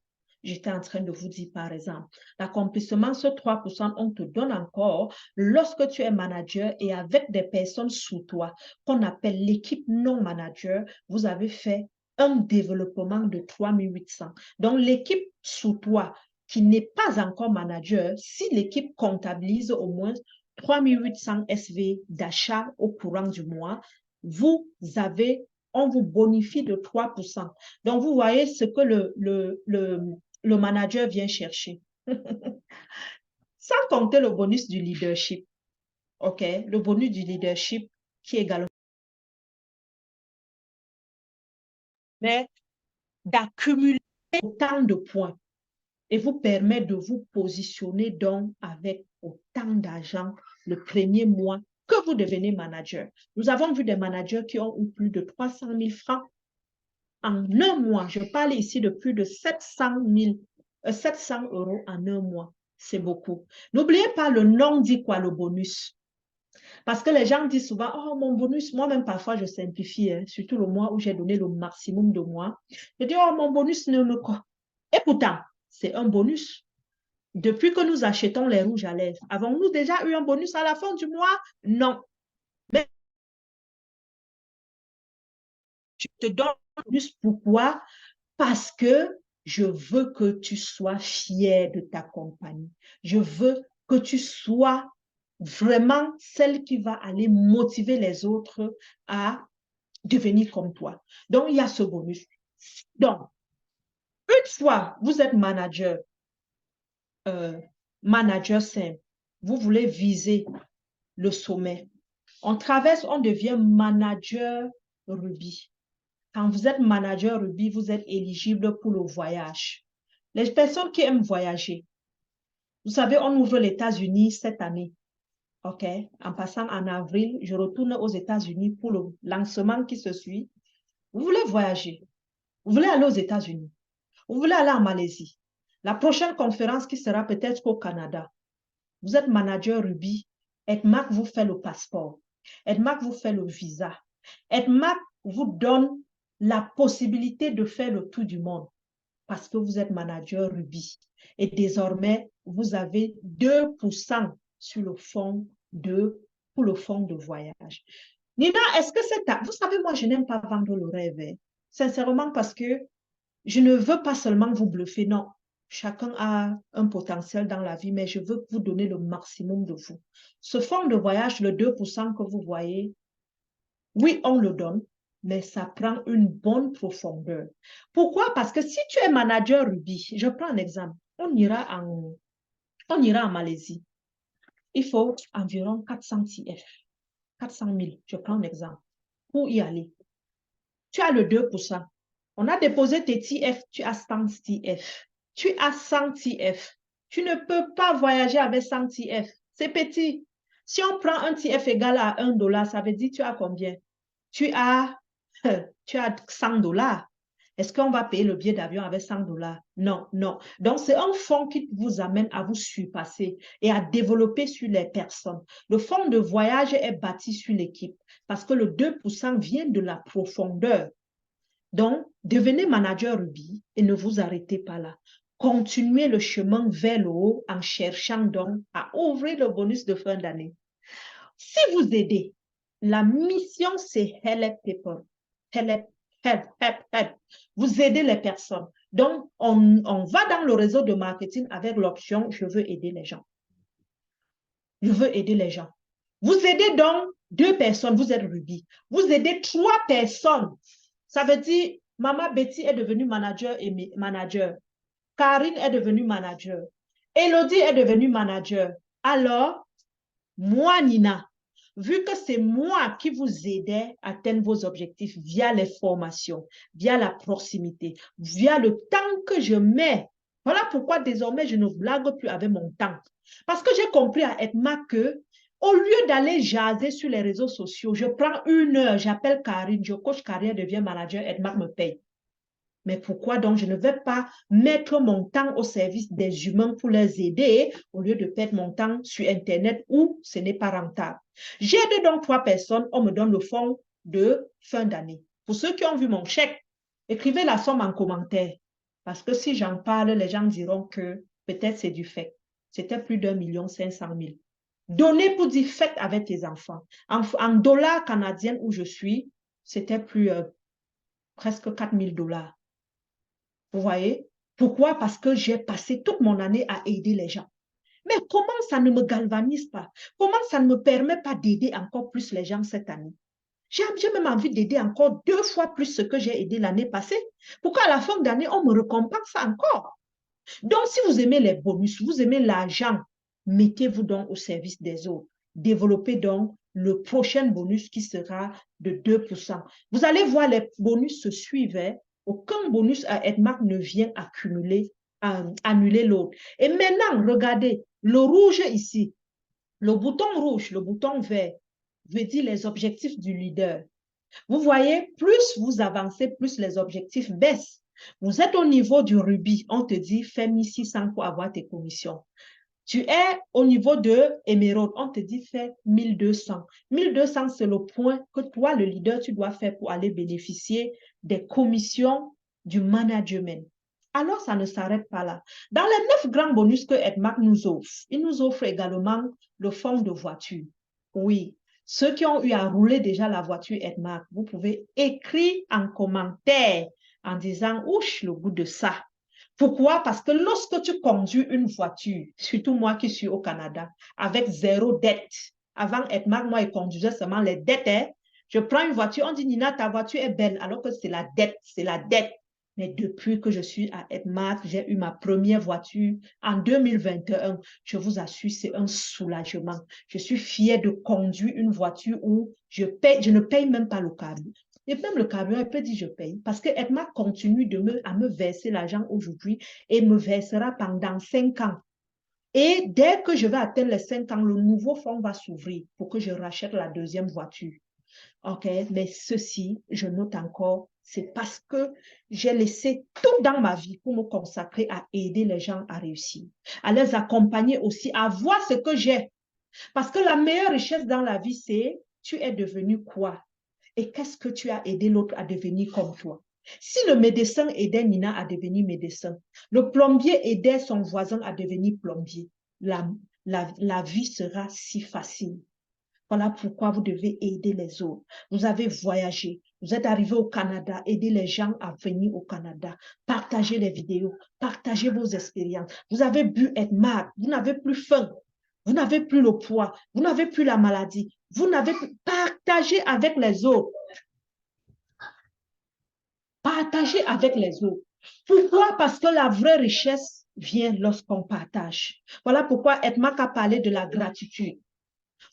J'étais en train de vous dire, par exemple, l'accomplissement, ce 3%, on te donne encore lorsque tu es manager et avec des personnes sous toi, qu'on appelle l'équipe non manager, vous avez fait un développement de 3800. Donc, l'équipe sous toi qui n'est pas encore manager, si l'équipe comptabilise au moins 3800 SV d'achat au courant du mois, on vous bonifie de 3%. Donc, vous voyez ce que le manager vient chercher. Sans compter le bonus du leadership. OK? Le bonus du leadership qui est également d'accumuler autant de points et vous permet de vous positionner donc avec autant d'argent le premier mois que vous devenez manager. Nous avons vu des managers qui ont eu plus de 300 000 francs en un mois. Je parle ici de plus de 700 euros en un mois. C'est beaucoup. N'oubliez pas, le nom dit quoi, le bonus? Parce que les gens disent souvent, oh, mon bonus, moi-même, parfois, je simplifie, hein, surtout le mois où j'ai donné le maximum de mois. Je dis, oh, mon bonus ne me... Et pourtant, c'est un bonus. Depuis que nous achetons les rouges à lèvres, avons-nous déjà eu un bonus à la fin du mois? Non. Mais je te donne un bonus. Pourquoi? parce que je veux que tu sois fier de ta compagnie. Je veux que tu sois vraiment celle qui va aller motiver les autres à devenir comme toi. Donc, il y a ce bonus. Donc, une fois vous êtes manager, manager simple, vous voulez viser le sommet. On traverse, on devient manager Ruby. Quand vous êtes manager Ruby, vous êtes éligible pour le voyage. Les personnes qui aiment voyager, vous savez, on ouvre les États-Unis cette année. OK? En passant en avril, je retourne aux États-Unis pour le lancement qui se suit. Vous voulez voyager? Vous voulez aller aux États-Unis? Vous voulez aller en Malaisie? La prochaine conférence qui sera peut-être au Canada. Vous êtes manager Ruby. EDMAC vous fait le passeport. EDMAC vous fait le visa. EDMAC vous donne la possibilité de faire le tour du monde parce que vous êtes manager Ruby. Et désormais, vous avez 2% sur le fonds pour le fonds de voyage. Nina, est-ce que c'est ta... Vous savez, moi, je n'aime pas vendre le rêve. Hein. Sincèrement, parce que je ne veux pas seulement vous bluffer, non. Chacun a un potentiel dans la vie, mais je veux vous donner le maximum de vous. Ce fonds de voyage, le 2% que vous voyez, oui, on le donne, mais ça prend une bonne profondeur. Pourquoi? Parce que si tu es manager Ruby, je prends un exemple, on ira en Malaisie. Il faut environ 400 TF, 400 000, je prends un exemple, pour y aller. Tu as le 2%. On a déposé tes TF, tu as 100 TF. Tu as 100 TF. Tu ne peux pas voyager avec 100 TF. C'est petit. Si on prend un TF égal à 1 dollar, ça veut dire tu as combien? Tu as 100 dollars. Est-ce qu'on va payer le billet d'avion avec 100 dollars? Non, non. Donc, c'est un fonds qui vous amène à vous surpasser et à développer sur les personnes. Le fonds de voyage est bâti sur l'équipe parce que le 2% vient de la profondeur. Donc, devenez manager Ruby et ne vous arrêtez pas là. Continuez le chemin vers le haut en cherchant donc à ouvrir le bonus de fin d'année. Si vous aidez, la mission c'est help people. Help. Vous aidez les personnes. Donc, on va dans le réseau de marketing avec l'option je veux aider les gens. Je veux aider les gens. Vous aidez donc 2 personnes, vous êtes Ruby. Vous aidez 3 personnes. Ça veut dire, Maman Betty est devenue manager et manager. Karine est devenue manager. Elodie est devenue manager. Alors, moi, Nina, vu que c'est moi qui vous aidais à atteindre vos objectifs via les formations, via la proximité, via le temps que je mets, voilà pourquoi désormais je ne blague plus avec mon temps. Parce que j'ai compris à EDMAC que au lieu d'aller jaser sur les réseaux sociaux, je prends 1 heure, j'appelle Karine, je coach carrière, deviens manager, EDMAC me paye. Mais pourquoi donc je ne vais pas mettre mon temps au service des humains pour les aider au lieu de perdre mon temps sur Internet où ce n'est pas rentable? J'aide donc 3 personnes, on me donne le fonds de fin d'année. Pour ceux qui ont vu mon chèque, écrivez la somme en commentaire. Parce que si j'en parle, les gens diront que peut-être c'est du fait. C'était plus d'1,5 million. Donnez pour dire faites avec tes enfants. En dollars canadiens où je suis, c'était plus presque 4 000 dollars. Vous voyez? Pourquoi? Parce que j'ai passé toute mon année à aider les gens. Mais comment ça ne me galvanise pas? Comment ça ne me permet pas d'aider encore plus les gens cette année? J'ai même envie d'aider encore 2 fois plus ce que j'ai aidé l'année passée. Pourquoi à la fin d'année, on me récompense encore? Donc, si vous aimez les bonus, vous aimez l'argent, mettez-vous donc au service des autres. Développez donc le prochain bonus qui sera de 2%. Vous allez voir, les bonus se suivent. Aucun bonus à EDMAC ne vient annuler l'autre. Et maintenant, regardez, le rouge ici, le bouton rouge, le bouton vert, veut dire les objectifs du leader. Vous voyez, plus vous avancez, plus les objectifs baissent. Vous êtes au niveau du rubis, on te dit fais 1600 pour avoir tes commissions. Tu es au niveau de émeraude, on te dit fais 1200. 1200, c'est le point que toi, le leader, tu dois faire pour aller bénéficier des commissions du management. Alors, ça ne s'arrête pas là. Dans les 9 grands bonus que EDMAC nous offre, il nous offre également le fonds de voiture. Oui, ceux qui ont eu à rouler déjà la voiture EDMAC, vous pouvez écrire en commentaire en disant, ouch, le goût de ça. Pourquoi? Parce que lorsque tu conduis une voiture, surtout moi qui suis au Canada, avec zéro dette, avant Edmark, moi, il conduisait seulement les dettes. Hein. Je prends une voiture, on dit, Nina, ta voiture est belle, alors que c'est la dette, c'est la dette. Mais depuis que je suis à Edmark, j'ai eu ma première voiture en 2021. Je vous assure, c'est un soulagement. Je suis fière de conduire une voiture où je ne paye même pas le carburant. Et même le carburant, il peut dire je paye. Parce que Edmark continue à me verser l'argent aujourd'hui et me versera pendant 5 ans. Et dès que je vais atteindre les 5 ans, le nouveau fonds va s'ouvrir pour que je rachète la deuxième voiture. OK, mais ceci, je note encore, c'est parce que j'ai laissé tout dans ma vie pour me consacrer à aider les gens à réussir, à les accompagner aussi, à voir ce que j'ai. Parce que la meilleure richesse dans la vie, c'est tu es devenu quoi? Et qu'est-ce que tu as aidé l'autre à devenir comme toi? Si le médecin aidait Nina à devenir médecin, le plombier aidait son voisin à devenir plombier, la vie sera si facile. Voilà pourquoi vous devez aider les autres. Vous avez voyagé, vous êtes arrivé au Canada, aidez les gens à venir au Canada. Partagez les vidéos, partagez vos expériences. Vous avez bu Edmark, vous n'avez plus faim, vous n'avez plus le poids, vous n'avez plus la maladie. Vous n'avez plus... Partagez avec les autres. Partagez avec les autres. Pourquoi? Parce que la vraie richesse vient lorsqu'on partage. Voilà pourquoi Edmark a parlé de la gratitude.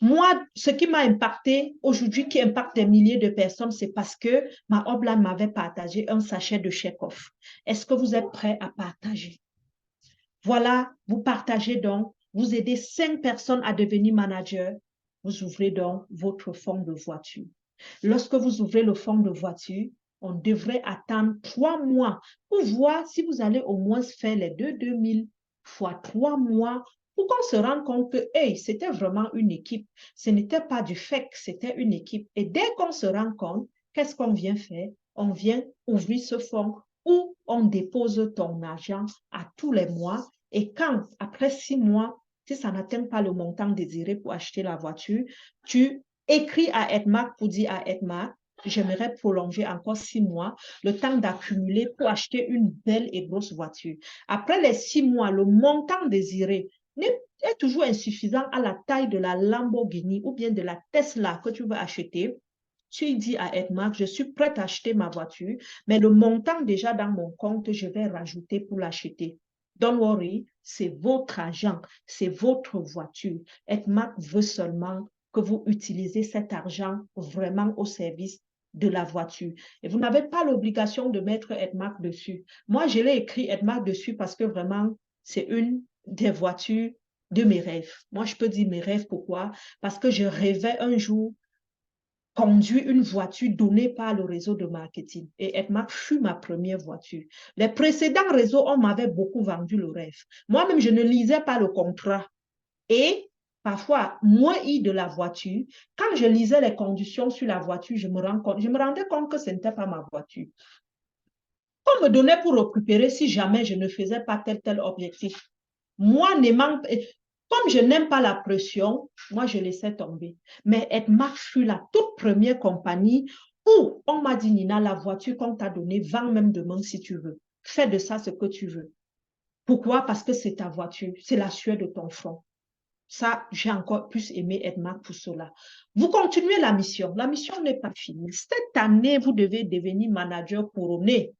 Moi, ce qui m'a impacté aujourd'hui, qui impacte des milliers de personnes, c'est parce que ma upline m'avait partagé un sachet de Chekhov. Est-ce que vous êtes prêts à partager? Voilà, vous partagez donc, vous aidez 5 personnes à devenir manager, vous ouvrez donc votre fonds de voiture. Lorsque vous ouvrez le fonds de voiture, on devrait attendre 3 mois pour voir si vous allez au moins faire les 2000 fois 3 mois pour qu'on se rende compte que hey, c'était vraiment une équipe. Ce n'était pas du fake, c'était une équipe. Et dès qu'on se rend compte, qu'est-ce qu'on vient faire? On vient ouvrir ce fonds où on dépose ton argent à tous les mois. Et quand, après 6 mois, si ça n'atteint pas le montant désiré pour acheter la voiture, tu écris à Edmark pour dire à Edmark, j'aimerais prolonger encore 6 mois, le temps d'accumuler pour acheter une belle et grosse voiture. Après les 6 mois, le montant désiré est toujours insuffisant à la taille de la Lamborghini ou bien de la Tesla que tu veux acheter. Tu dis à Edmark, je suis prête à acheter ma voiture, mais le montant déjà dans mon compte, je vais rajouter pour l'acheter. Don't worry, c'est votre argent, c'est votre voiture. Edmark veut seulement que vous utilisez cet argent vraiment au service de la voiture. Et vous n'avez pas l'obligation de mettre Edmark dessus. Moi, je l'ai écrit Edmark dessus parce que vraiment, c'est une des voitures de mes rêves. Moi, je peux dire mes rêves, pourquoi? Parce que je rêvais un jour conduire une voiture donnée par le réseau de marketing. Et Edmark fut ma première voiture. Les précédents réseaux, on m'avait beaucoup vendu le rêve. Moi-même, je ne lisais pas le contrat. Et parfois, moins de la voiture, quand je lisais les conditions sur la voiture, je me rendais compte que ce n'était pas ma voiture. On me donnait pour récupérer si jamais je ne faisais pas tel objectif. Moi, comme je n'aime pas la pression, moi, je laissais tomber. Mais Edmark fut la toute première compagnie où on m'a dit, Nina, la voiture qu'on t'a donnée, vends même demain si tu veux. Fais de ça ce que tu veux. Pourquoi? Parce que c'est ta voiture, c'est la sueur de ton front. Ça, j'ai encore plus aimé Edmark pour cela. Vous continuez la mission. La mission n'est pas finie. Cette année, vous devez devenir manager couronné.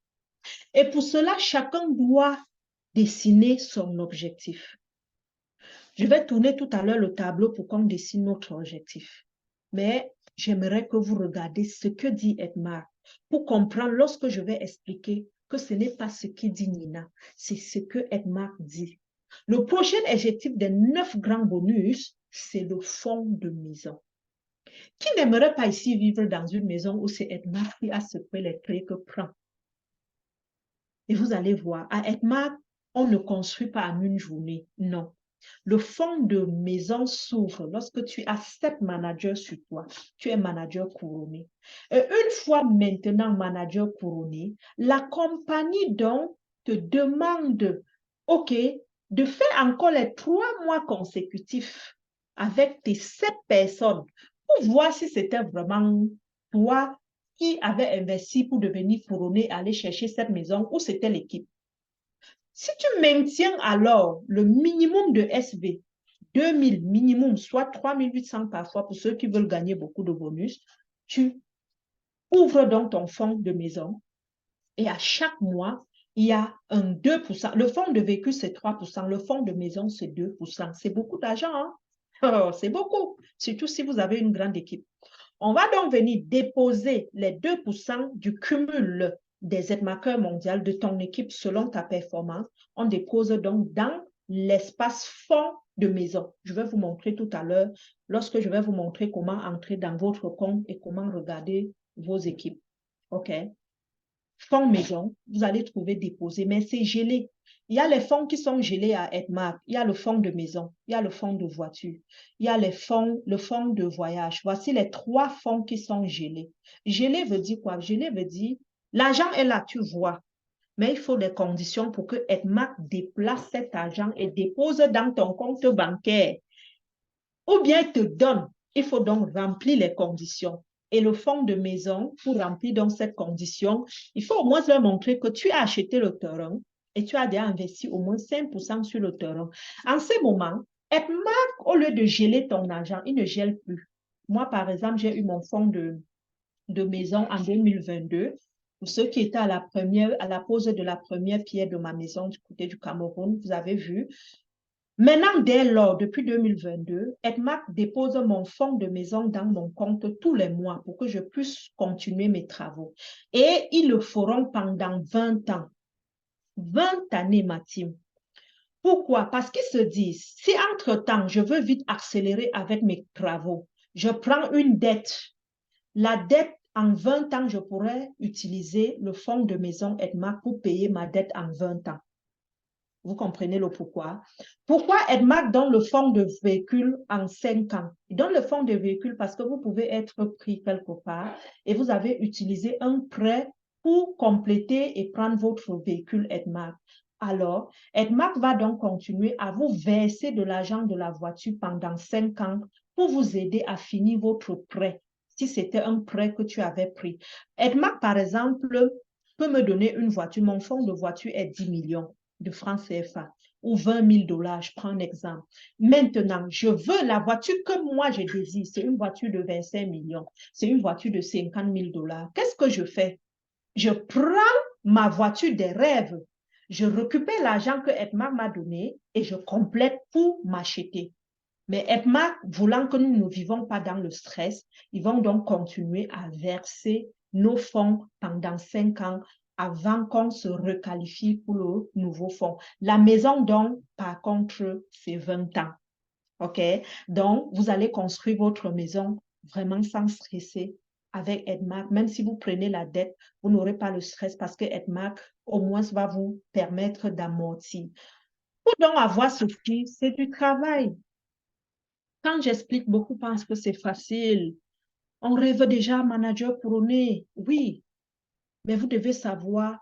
Et pour cela, chacun doit dessiner son objectif. Je vais tourner tout à l'heure le tableau pour qu'on dessine notre objectif. Mais j'aimerais que vous regardiez ce que dit Edmark pour comprendre lorsque je vais expliquer que ce n'est pas ce que dit Nina, c'est ce que Edmark dit. Le prochain objectif des 9 grands bonus, c'est le fonds de maison. Qui n'aimerait pas ici vivre dans une maison où c'est Edmark qui a secoué les clés que prend? Et vous allez voir, à Edmark, on ne construit pas en une journée, non. Le fonds de maison s'ouvre lorsque tu as 7 managers sur toi. Tu es manager couronné. Et une fois maintenant manager couronné, la compagnie donc te demande, OK, de faire encore les 3 mois consécutifs avec tes 7 personnes pour voir si c'était vraiment toi qui avait investi pour devenir couronné, aller chercher cette maison, ou c'était l'équipe? Si tu maintiens alors le minimum de SV, 2000 minimum, soit 3800 parfois pour ceux qui veulent gagner beaucoup de bonus, tu ouvres donc ton fonds de maison et à chaque mois, il y a un 2%. Le fonds de véhicule, c'est 3%. Le fonds de maison, c'est 2%. C'est beaucoup d'argent, hein? Oh, c'est beaucoup, surtout si vous avez une grande équipe. On va donc venir déposer les 2% du cumul des aides-marqueurs mondiaux de ton équipe selon ta performance. On dépose donc dans l'espace fonds de maison. Je vais vous montrer tout à l'heure, lorsque je vais vous montrer comment entrer dans votre compte et comment regarder vos équipes. OK? Fonds maison, vous allez trouver déposé, mais c'est gelé. Il y a les fonds qui sont gelés à Edmark, il y a le fonds de maison, il y a le fonds de voiture, il y a le fonds de voyage. Voici les 3 fonds qui sont gelés. Gelé veut dire quoi? Gelé veut dire, l'argent est là, tu vois, mais il faut des conditions pour que Edmark déplace cet argent et dépose dans ton compte bancaire. Ou bien il te donne. Il faut donc remplir les conditions. Et le fonds de maison, pour remplir donc cette condition, il faut au moins leur montrer que tu as acheté le terrain et tu as déjà investi au moins 5% sur le terrain. En ce moment, Edmark, au lieu de geler ton argent, il ne gèle plus. Moi, par exemple, j'ai eu mon fonds de maison en 2022. Pour ceux qui étaient à la pose de la première pierre de ma maison du côté du Cameroun, vous avez vu, maintenant, dès lors, depuis 2022, Edmark dépose mon fonds de maison dans mon compte tous les mois pour que je puisse continuer mes travaux. Et ils le feront pendant 20 ans. 20 années, ma team. Pourquoi? Parce qu'ils se disent, si entre-temps, je veux vite accélérer avec mes travaux, je prends une dette. La dette, en 20 ans, je pourrais utiliser le fonds de maison Edmark pour payer ma dette en 20 ans. Vous comprenez le pourquoi? Pourquoi Edmark donne le fonds de véhicule en 5 ans? Il donne le fonds de véhicule parce que vous pouvez être pris quelque part et vous avez utilisé un prêt pour compléter et prendre votre véhicule Edmark. Alors, Edmark va donc continuer à vous verser de l'argent de la voiture pendant 5 ans pour vous aider à finir votre prêt, si c'était un prêt que tu avais pris. Edmark, par exemple, peut me donner une voiture. Mon fonds de voiture est 10 millions de francs CFA ou 20 000 dollars, je prends un exemple. Maintenant, je veux la voiture que moi je désire. C'est une voiture de 25 millions. C'est une voiture de 50 000 dollars. Qu'est-ce que je fais? Je prends ma voiture des rêves. Je récupère l'argent que Edmark m'a donné et je complète pour m'acheter. Mais Edmark, voulant que nous ne vivons pas dans le stress, ils vont donc continuer à verser nos fonds pendant 5 ans avant qu'on se requalifie pour le nouveau fonds. La maison, donc, par contre, c'est 20 ans. OK? Donc, vous allez construire votre maison vraiment sans stresser avec Edmark. Même si vous prenez la dette, vous n'aurez pas le stress parce que Edmark, au moins, va vous permettre d'amortir. Pour donc avoir ceci, c'est du travail. Quand j'explique, beaucoup pensent que c'est facile. On rêve déjà manager couronné. Oui, mais vous devez savoir,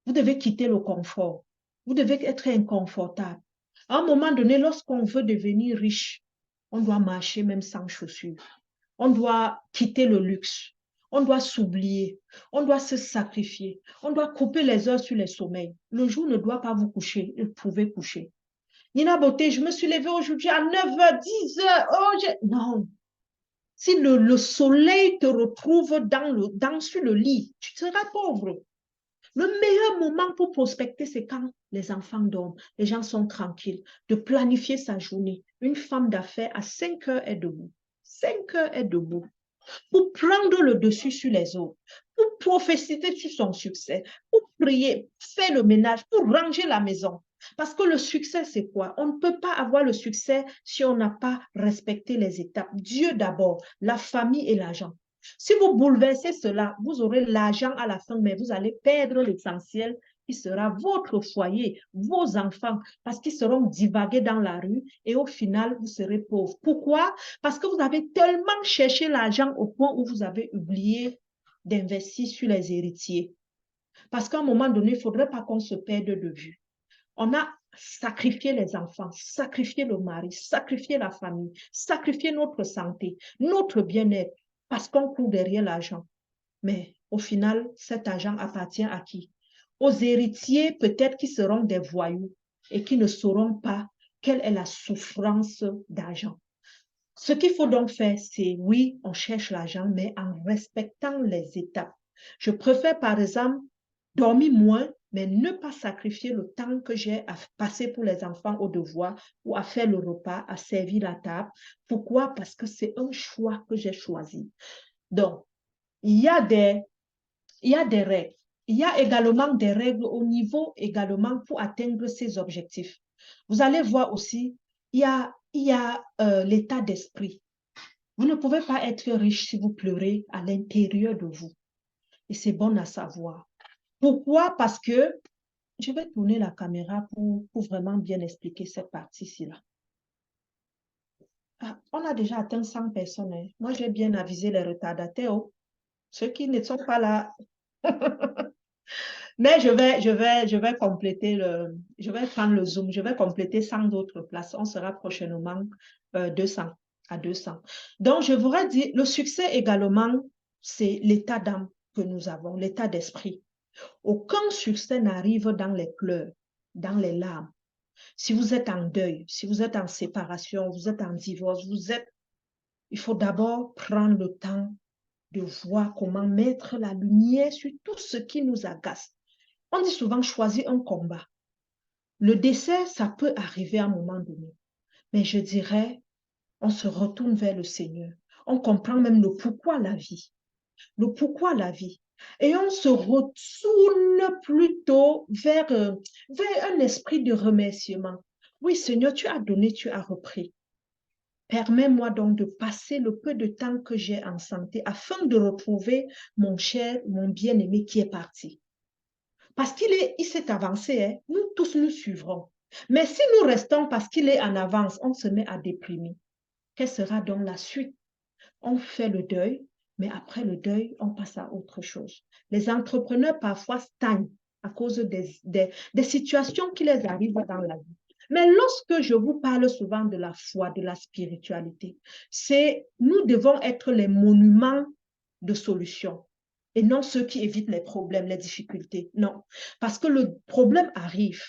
vous devez quitter le confort. Vous devez être inconfortable. À un moment donné, lorsqu'on veut devenir riche, on doit marcher même sans chaussures. On doit quitter le luxe. On doit s'oublier. On doit se sacrifier. On doit couper les heures sur les sommeils. Le jour ne doit pas vous coucher. Il pouvait coucher. Nina Beauté, je me suis levée aujourd'hui à 9h, 10h. Oh, non. Si le soleil te retrouve sur le lit, tu seras pauvre. Le meilleur moment pour prospecter, c'est quand les enfants dorment, les gens sont tranquilles, de planifier sa journée. Une femme d'affaires à 5 heures est debout. 5 heures est debout pour prendre le dessus sur les autres, pour prophétiser sur son succès, pour prier, faire le ménage, pour ranger la maison. Parce que le succès, c'est quoi? On ne peut pas avoir le succès si on n'a pas respecté les étapes. Dieu d'abord, la famille et l'argent. Si vous bouleversez cela, vous aurez l'argent à la fin, mais vous allez perdre l'essentiel qui sera votre foyer, vos enfants, parce qu'ils seront divagués dans la rue et au final, vous serez pauvre. Pourquoi? Parce que vous avez tellement cherché l'argent au point où vous avez oublié d'investir sur les héritiers. Parce qu'à un moment donné, il ne faudrait pas qu'on se perde de vue. On a sacrifié les enfants, sacrifié le mari, sacrifié la famille, sacrifié notre santé, notre bien-être, parce qu'on court derrière l'argent. Mais au final, cet argent appartient à qui? Aux héritiers peut-être qui seront des voyous et qui ne sauront pas quelle est la souffrance d'argent. Ce qu'il faut donc faire, c'est oui, on cherche l'argent, mais en respectant les étapes. Je préfère, par exemple, dormir moins, mais ne pas sacrifier le temps que j'ai à passer pour les enfants au devoir ou à faire le repas, à servir la table. Pourquoi? Parce que c'est un choix que j'ai choisi. Donc, il y a des, il y a des règles. Il y a également des règles au niveau également pour atteindre ces objectifs. Vous allez voir aussi, il y a l'état d'esprit. Vous ne pouvez pas être riche si vous pleurez à l'intérieur de vous. Et c'est bon à savoir. Pourquoi? Parce que je vais tourner la caméra pour vraiment bien expliquer cette partie-ci là. Ah, on a déjà atteint 100 personnes. Hein. Moi, j'ai bien avisé les retardataires. Oh. Ceux qui ne sont pas là. Mais je vais compléter je vais prendre le zoom. Je vais compléter 100 d'autres places. On sera prochainement 200 à 200. Donc, je voudrais dire, le succès également, c'est l'état d'âme que nous avons, l'état d'esprit. Aucun succès n'arrive dans les pleurs, dans les larmes. Si vous êtes en deuil, si vous êtes en séparation, vous êtes en divorce, il faut d'abord prendre le temps de voir comment mettre la lumière sur tout ce qui nous agace. On dit souvent choisir un combat. Le décès, ça peut arriver à un moment donné. Mais je dirais, on se retourne vers le Seigneur. On comprend même le pourquoi la vie. Le pourquoi la vie. Et on se retourne plutôt vers un esprit de remerciement. Oui, Seigneur, tu as donné, tu as repris. Permets-moi donc de passer le peu de temps que j'ai en santé afin de retrouver mon cher, mon bien-aimé qui est parti. Parce il s'est avancé, hein, nous tous nous suivrons. Mais si nous restons parce qu'il est en avance, on se met à déprimer. Quelle sera donc la suite? On fait le deuil, mais après le deuil, on passe à autre chose. Les entrepreneurs parfois stagnent à cause des situations qui les arrivent dans la vie. Mais lorsque je vous parle souvent de la foi, de la spiritualité, nous devons être les monuments de solutions et non ceux qui évitent les problèmes, les difficultés. Non, parce que le problème arrive.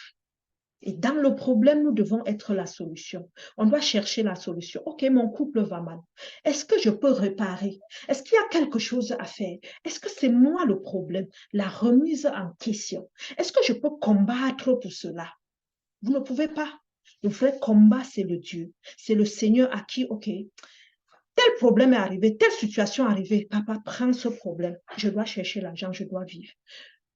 Et dans le problème, nous devons être la solution. On doit chercher la solution. OK, mon couple va mal. Est-ce que je peux réparer? Est-ce qu'il y a quelque chose à faire? Est-ce que c'est moi le problème? La remise en question. Est-ce que je peux combattre pour cela? Vous ne pouvez pas. Le vrai combat, c'est le Dieu. C'est le Seigneur à qui, OK, tel problème est arrivé, telle situation est arrivée. Papa, prends ce problème. Je dois chercher l'argent, je dois vivre.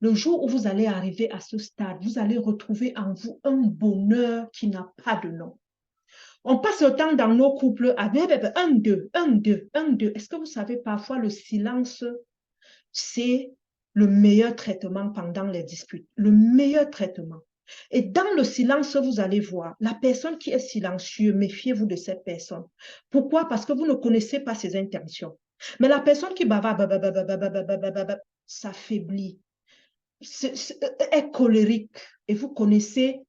Le jour où vous allez arriver à ce stade, vous allez retrouver en vous un bonheur qui n'a pas de nom. On passe le temps dans nos couples à un, deux, un, deux, un, deux. Est-ce que vous savez, parfois, le silence, c'est le meilleur traitement pendant les disputes. Le meilleur traitement. Et dans le silence, vous allez voir, la personne qui est silencieuse, méfiez-vous de cette personne. Pourquoi? Parce que vous ne connaissez pas ses intentions. Mais la personne qui bavarde, s'affaiblit, est colérique et vous connaissez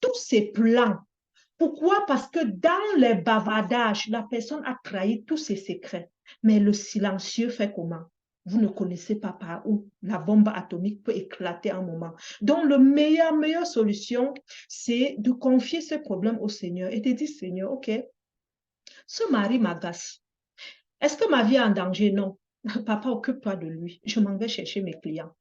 tous ses plans. Pourquoi? Parce que dans les bavardages, la personne a trahi tous ses secrets. Mais le silencieux fait comment? Vous ne connaissez pas par où la bombe atomique peut éclater un moment. Donc, la meilleure solution, c'est de confier ce problème au Seigneur et de dire, Seigneur, OK, ce mari m'agace. Est-ce que ma vie est en danger? Non. Papa, occupe-toi de lui. Je m'en vais chercher mes clients.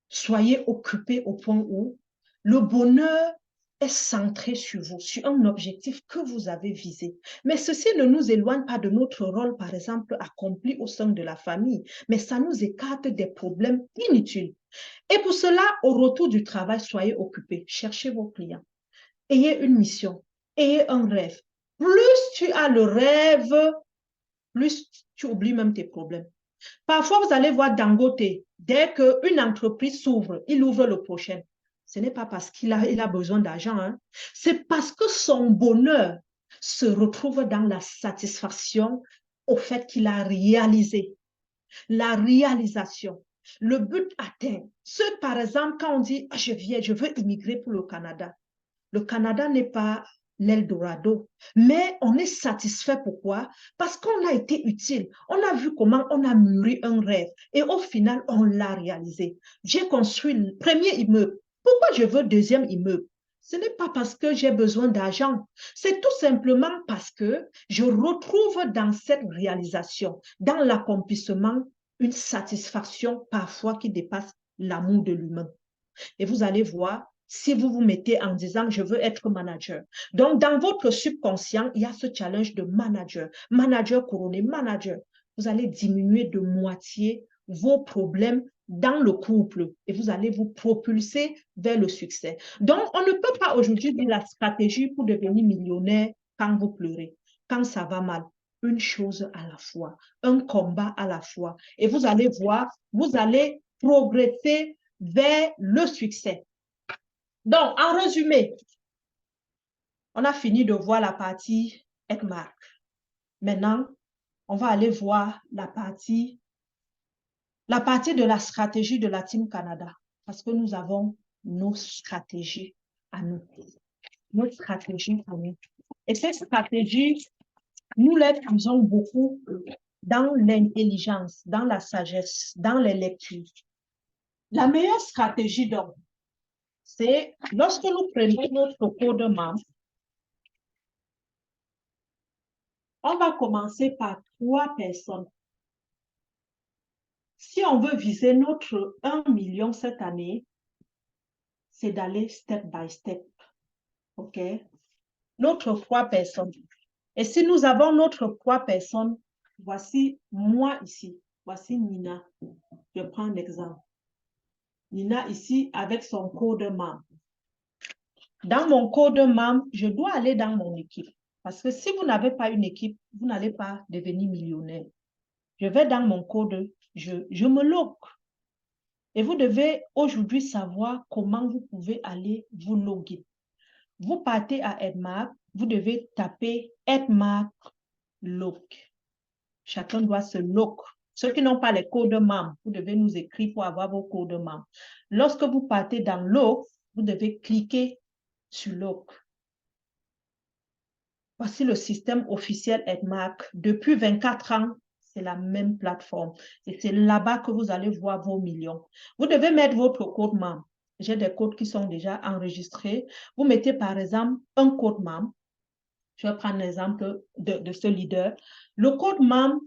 Soyez occupés au point où le bonheur est centré sur vous, sur un objectif que vous avez visé. Mais ceci ne nous éloigne pas de notre rôle, par exemple, accompli au sein de la famille, mais ça nous écarte des problèmes inutiles. Et pour cela, au retour du travail, soyez occupés, cherchez vos clients, ayez une mission, ayez un rêve. Plus tu as le rêve, plus tu oublies même tes problèmes. Parfois, vous allez voir Dangote, dès qu'une entreprise s'ouvre, il ouvre le prochain. Ce n'est pas parce qu'il a besoin d'argent, hein. C'est parce que son bonheur se retrouve dans la satisfaction au fait qu'il a réalisé. La réalisation, le but atteint. Ce, par exemple, quand on dit, je veux immigrer pour le Canada n'est pas l'Eldorado. Mais on est satisfait. Pourquoi? Parce qu'on a été utile. On a vu comment on a mûri un rêve. Et au final, on l'a réalisé. J'ai construit le premier immeuble. Pourquoi je veux deuxième immeuble? Ce n'est pas parce que j'ai besoin d'argent. C'est tout simplement parce que je retrouve dans cette réalisation, dans l'accomplissement, une satisfaction parfois qui dépasse l'amour de l'humain. Et vous allez voir, si vous vous mettez en disant, je veux être manager. Donc, dans votre subconscient, il y a ce challenge de manager, manager couronné, manager. Vous allez diminuer de moitié vos problèmes dans le couple et vous allez vous propulser vers le succès. Donc, on ne peut pas aujourd'hui dire la stratégie pour devenir millionnaire quand vous pleurez, quand ça va mal. Une chose à la fois, un combat à la fois. Et vous allez voir, vous allez progresser vers le succès. Donc, en résumé, on a fini de voir la partie Edmark. Maintenant, on va aller voir la partie de la stratégie de la Team Canada. Parce que nous avons nos stratégies à nous. Nos stratégies à nous. Et ces stratégies, nous les faisons beaucoup dans l'intelligence, dans la sagesse, dans les lectures. La meilleure stratégie, donc, c'est lorsque nous prenons notre code membre, on va commencer par 3 personnes. Si on veut viser notre 1 million cette année, c'est d'aller step by step. OK? Notre 3 personnes. Et si nous avons notre 3 personnes, voici moi ici. Voici Nina. Je prends un exemple. Nina ici avec son code membre. Dans mon code membre, je dois aller dans mon équipe. Parce que si vous n'avez pas une équipe, vous n'allez pas devenir millionnaire. Je vais dans mon code, je me log. Et vous devez aujourd'hui savoir comment vous pouvez aller vous loguer. Vous partez à Edmark, vous devez taper Edmark log. Chacun doit se log. Ceux qui n'ont pas les codes membres, vous devez nous écrire pour avoir vos codes membres. Lorsque vous partez dans log, vous devez cliquer sur log. Voici le système officiel Edmark. Depuis 24 ans, c'est la même plateforme. Et c'est là-bas que vous allez voir vos millions. Vous devez mettre votre code membre. J'ai des codes qui sont déjà enregistrés. Vous mettez par exemple un code membre. Je vais prendre l'exemple de ce leader. Le code membre,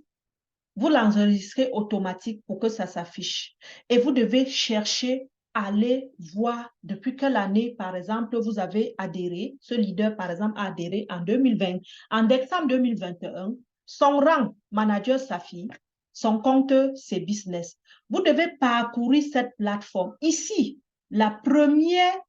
vous l'enregistrez automatique pour que ça s'affiche. Et vous devez chercher, aller voir depuis quelle année, par exemple, vous avez adhéré. Ce leader, par exemple, a adhéré en 2020. En décembre 2021, son rang, manager Safi, son compte, c'est business. Vous devez parcourir cette plateforme. Ici, la première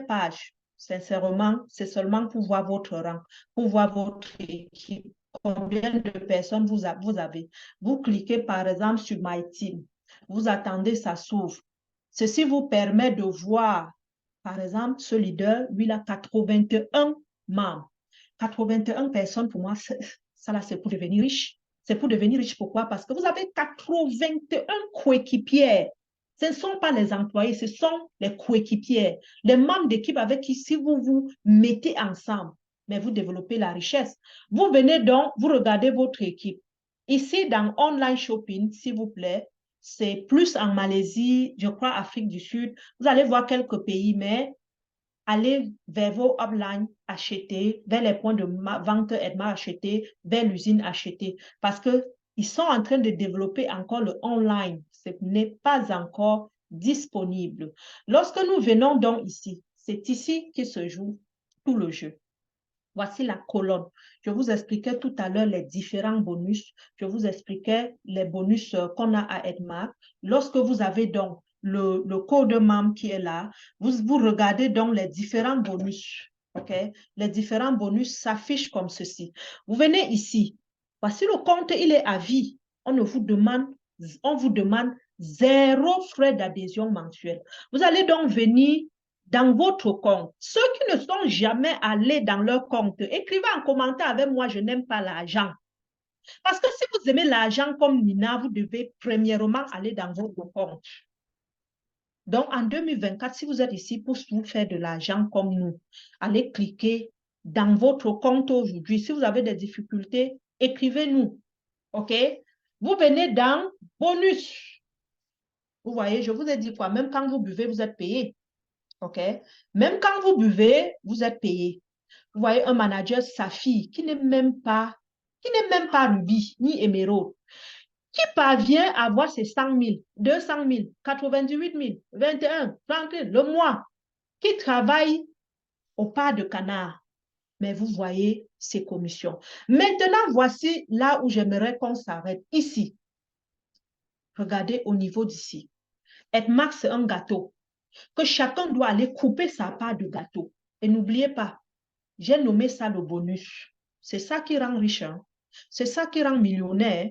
page, sincèrement, c'est seulement pour voir votre rang, pour voir votre équipe, combien de personnes vous avez. Vous cliquez par exemple sur My Team. Vous attendez, ça s'ouvre. Ceci vous permet de voir, par exemple, ce leader, lui, il a 81 membres. 81 personnes, pour moi, ça là, c'est pour devenir riche. C'est pour devenir riche, pourquoi? Parce que vous avez 81 coéquipiers. Ce ne sont pas les employés, ce sont les coéquipiers, les membres d'équipe avec qui, si vous vous mettez ensemble, mais vous développez la richesse. Vous venez donc, vous regardez votre équipe. Ici, dans Online Shopping, s'il vous plaît, c'est plus en Malaisie, je crois Afrique du Sud. Vous allez voir quelques pays, mais allez vers vos uplines, acheter, vers les points de vente Edmark, acheter, vers l'usine, acheter. Parce qu'ils sont en train de développer encore le online. Ce n'est pas encore disponible. Lorsque nous venons donc ici, c'est ici que se joue tout le jeu. Voici la colonne. Je vous expliquais tout à l'heure les différents bonus. Je vous expliquais les bonus qu'on a à Edmark. Lorsque vous avez donc le code membre qui est là, vous regardez donc les différents bonus. Okay? Les différents bonus s'affichent comme ceci. Vous venez ici. Voici le compte, il est à vie. On vous demande 0 frais d'adhésion mensuel. Vous allez donc venir dans votre compte. Ceux qui ne sont jamais allés dans leur compte, écrivez en commentaire avec moi, je n'aime pas l'argent. Parce que si vous aimez l'argent comme Nina, vous devez premièrement aller dans votre compte. Donc, en 2024, si vous êtes ici pour vous faire de l'argent comme nous, allez cliquer dans votre compte aujourd'hui. Si vous avez des difficultés, écrivez-nous. OK? Vous venez dans bonus. Vous voyez, je vous ai dit quoi? Même quand vous buvez, vous êtes payé. OK? Même quand vous buvez, vous êtes payé. Vous voyez un manager Safi qui n'est même pas Ruby ni Emerald, qui parvient à avoir ses 100 000, 200 000, 98 000, 21, 30 000 le mois, qui travaille au pas de canard. Mais vous voyez ses commissions. Maintenant, voici là où j'aimerais qu'on s'arrête. Ici, regardez au niveau d'ici. Edmax, c'est un gâteau que chacun doit aller couper sa part de gâteau. Et n'oubliez pas, j'ai nommé ça le bonus. C'est ça qui rend riche. Hein? C'est ça qui rend millionnaire.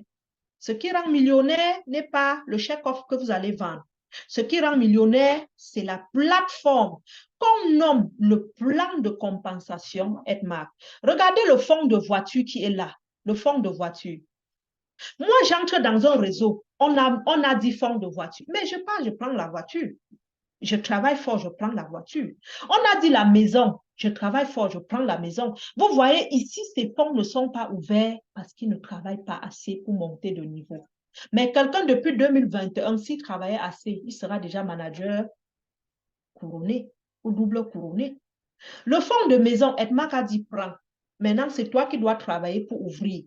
Ce qui rend millionnaire n'est pas le chèque-offre que vous allez vendre. Ce qui rend millionnaire, c'est la plateforme qu'on nomme le plan de compensation Edmark. Regardez le fonds de voiture qui est là, le fonds de voiture. Moi, j'entre dans un réseau, on a 10 fonds de voiture, mais je prends la voiture. Je travaille fort, je prends la voiture. On a dit la maison, je travaille fort, je prends la maison. Vous voyez, ici, ces fonds ne sont pas ouverts parce qu'ils ne travaillent pas assez pour monter de niveau. Mais quelqu'un depuis 2021, s'il travaillait assez, il sera déjà manager couronné ou double couronné. Le fonds de maison, Edmark a dit prends. Maintenant, c'est toi qui dois travailler pour ouvrir.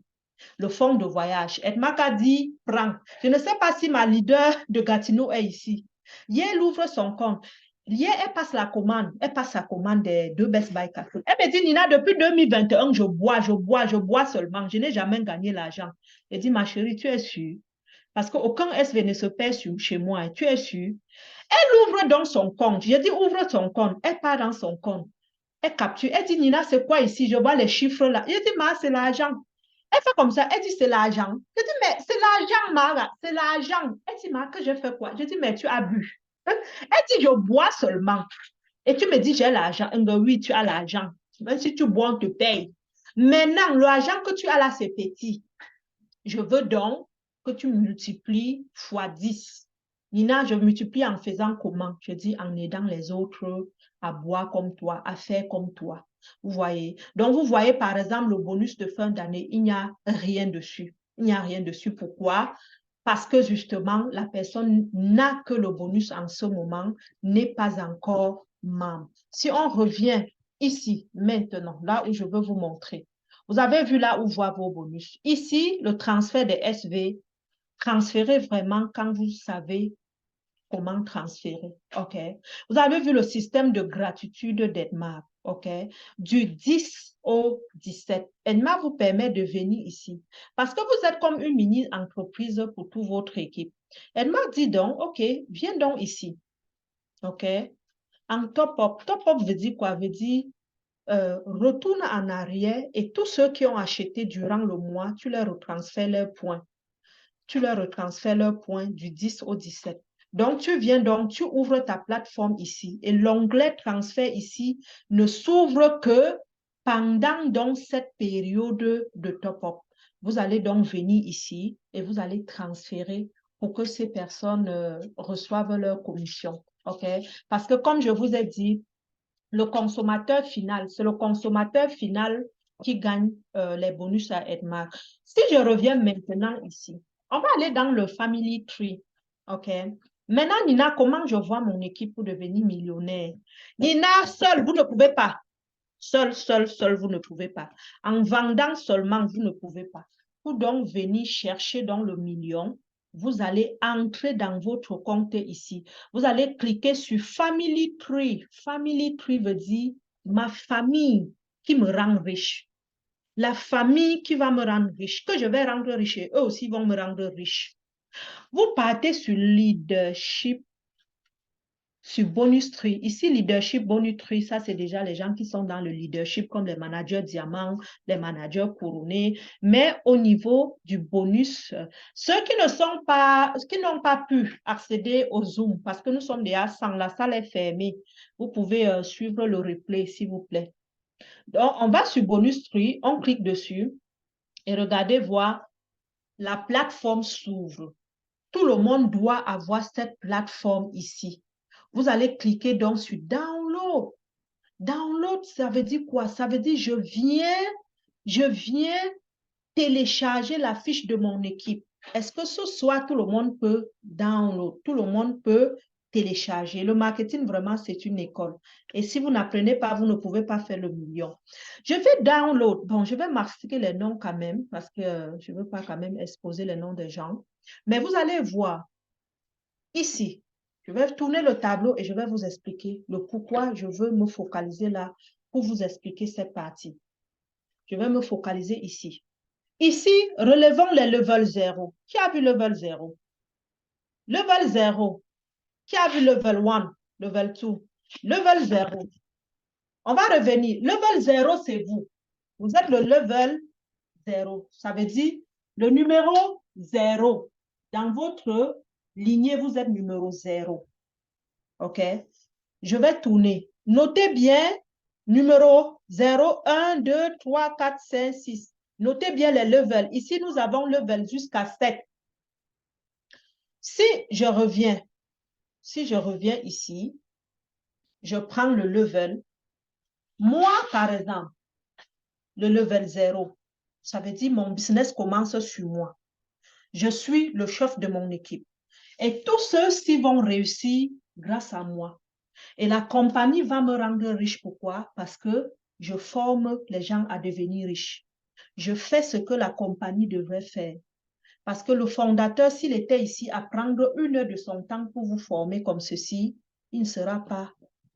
Le fonds de voyage, Edmark a dit prends. Je ne sais pas si ma leader de Gatineau est ici. Hier, elle ouvre son compte. Hier, elle passe la commande des deux Best Buy Café. Elle me dit, Nina, depuis 2021, je bois seulement. Je n'ai jamais gagné l'argent. Elle dit, ma chérie, tu es sûre? Parce qu'aucun SV ne se perd chez moi. Tu es sûre? Elle ouvre donc son compte. Je dis, ouvre son compte. Elle part dans son compte. Elle capture. Elle dit, Nina, c'est quoi ici? Je vois les chiffres là. Je dis, ma, c'est l'argent. Elle fait comme ça. Elle dit, c'est l'argent. Je dis, mais c'est l'argent, Mara. C'est l'argent. Elle dit, ma, que je fais quoi? Je dis, mais tu as bu. Elle dit, je bois seulement. Et tu me dis, j'ai l'argent. Oui, tu as l'argent. Même si tu bois, on te paye. Maintenant, l'argent que tu as là, c'est petit. Je veux donc que tu multiplies fois 10. Nina, je multiplie en faisant comment? Je dis en aidant les autres à boire comme toi, à faire comme toi. Vous voyez? Donc, vous voyez, par exemple, le bonus de fin d'année, il n'y a rien dessus. Il n'y a rien dessus. Pourquoi? Parce que justement, la personne n'a que le bonus en ce moment, n'est pas encore membre. Si on revient ici, maintenant, là où je veux vous montrer, vous avez vu là où voit vos bonus. Ici, le transfert des SV, transférez vraiment quand vous savez comment transférer. OK? Vous avez vu le système de gratitude d'Edmar. OK? Du 10 au 17. Edmar vous permet de venir ici. Parce que vous êtes comme une mini-entreprise pour toute votre équipe. Edmar dit donc, OK, viens donc ici. OK? En top-up. Top-up veut dire quoi? Veut dire retourne en arrière et tous ceux qui ont acheté durant le mois, tu leur retransfères leurs points. Tu leur retransfères leurs points du 10 au 17. Donc, tu viens donc, tu ouvres ta plateforme ici et l'onglet transfert ici ne s'ouvre que pendant donc cette période de top-up. Vous allez donc venir ici et vous allez transférer pour que ces personnes reçoivent leur commission. OK? Parce que comme je vous ai dit, le consommateur final, c'est le consommateur final qui gagne les bonus à Edmark. Si je reviens maintenant ici, on va aller dans le Family Tree. OK? Maintenant, Nina, comment je vois mon équipe pour devenir millionnaire? Nina, seul, vous ne pouvez pas. Seul, vous ne pouvez pas. En vendant seulement, vous ne pouvez pas. Pour donc venir chercher dans le million, vous allez entrer dans votre compte ici. Vous allez cliquer sur Family Tree. Family Tree veut dire ma famille qui me rend riche. La famille qui va me rendre riche, que je vais rendre riche et eux aussi vont me rendre riche. Vous partez sur Leadership, sur Bonus Tree. Ici, Leadership, Bonus Tree, ça, c'est déjà les gens qui sont dans le leadership, comme les managers diamants, les managers couronnés. Mais au niveau du bonus, ceux qui n'ont pas pu accéder au Zoom, parce que nous sommes déjà 100, la salle est fermée. Vous pouvez suivre le replay, s'il vous plaît. Donc, on va sur Bonus Tree, on clique dessus et regardez voir, la plateforme s'ouvre. Tout le monde doit avoir cette plateforme ici. Vous allez cliquer donc sur Download. Download, ça veut dire quoi? Ça veut dire je viens télécharger la fiche de mon équipe. Est-ce que ce soir, tout le monde peut download? Tout le monde peut télécharger. Le marketing, vraiment, c'est une école. Et si vous n'apprenez pas, vous ne pouvez pas faire le million. Je vais download. Bon, je vais marquer les noms quand même parce que je ne veux pas quand même exposer les noms des gens. Mais vous allez voir ici. Je vais tourner le tableau et je vais vous expliquer le pourquoi je veux me focaliser là pour vous expliquer cette partie. Je vais me focaliser ici. Ici, relevons les level 0. Qui a vu level 0? Level 0. Qui a vu level 1? Level 2? Level 0. On va revenir. Level 0, c'est vous. Vous êtes le level 0. Ça veut dire le numéro 0. Dans votre lignée, vous êtes numéro 0. OK? Je vais tourner. Notez bien numéro 0, 1, 2, 3, 4, 5, 6. Notez bien les levels. Ici, nous avons level jusqu'à 7. Si je reviens ici, je prends le level. Moi, par exemple, le level 0, ça veut dire mon business commence sur moi. Je suis le chef de mon équipe. Et tous ceux-ci vont réussir grâce à moi. Et la compagnie va me rendre riche. Pourquoi? Parce que je forme les gens à devenir riches. Je fais ce que la compagnie devrait faire. Parce que le fondateur, s'il était ici à prendre 1 heure de son temps pour vous former comme ceci, il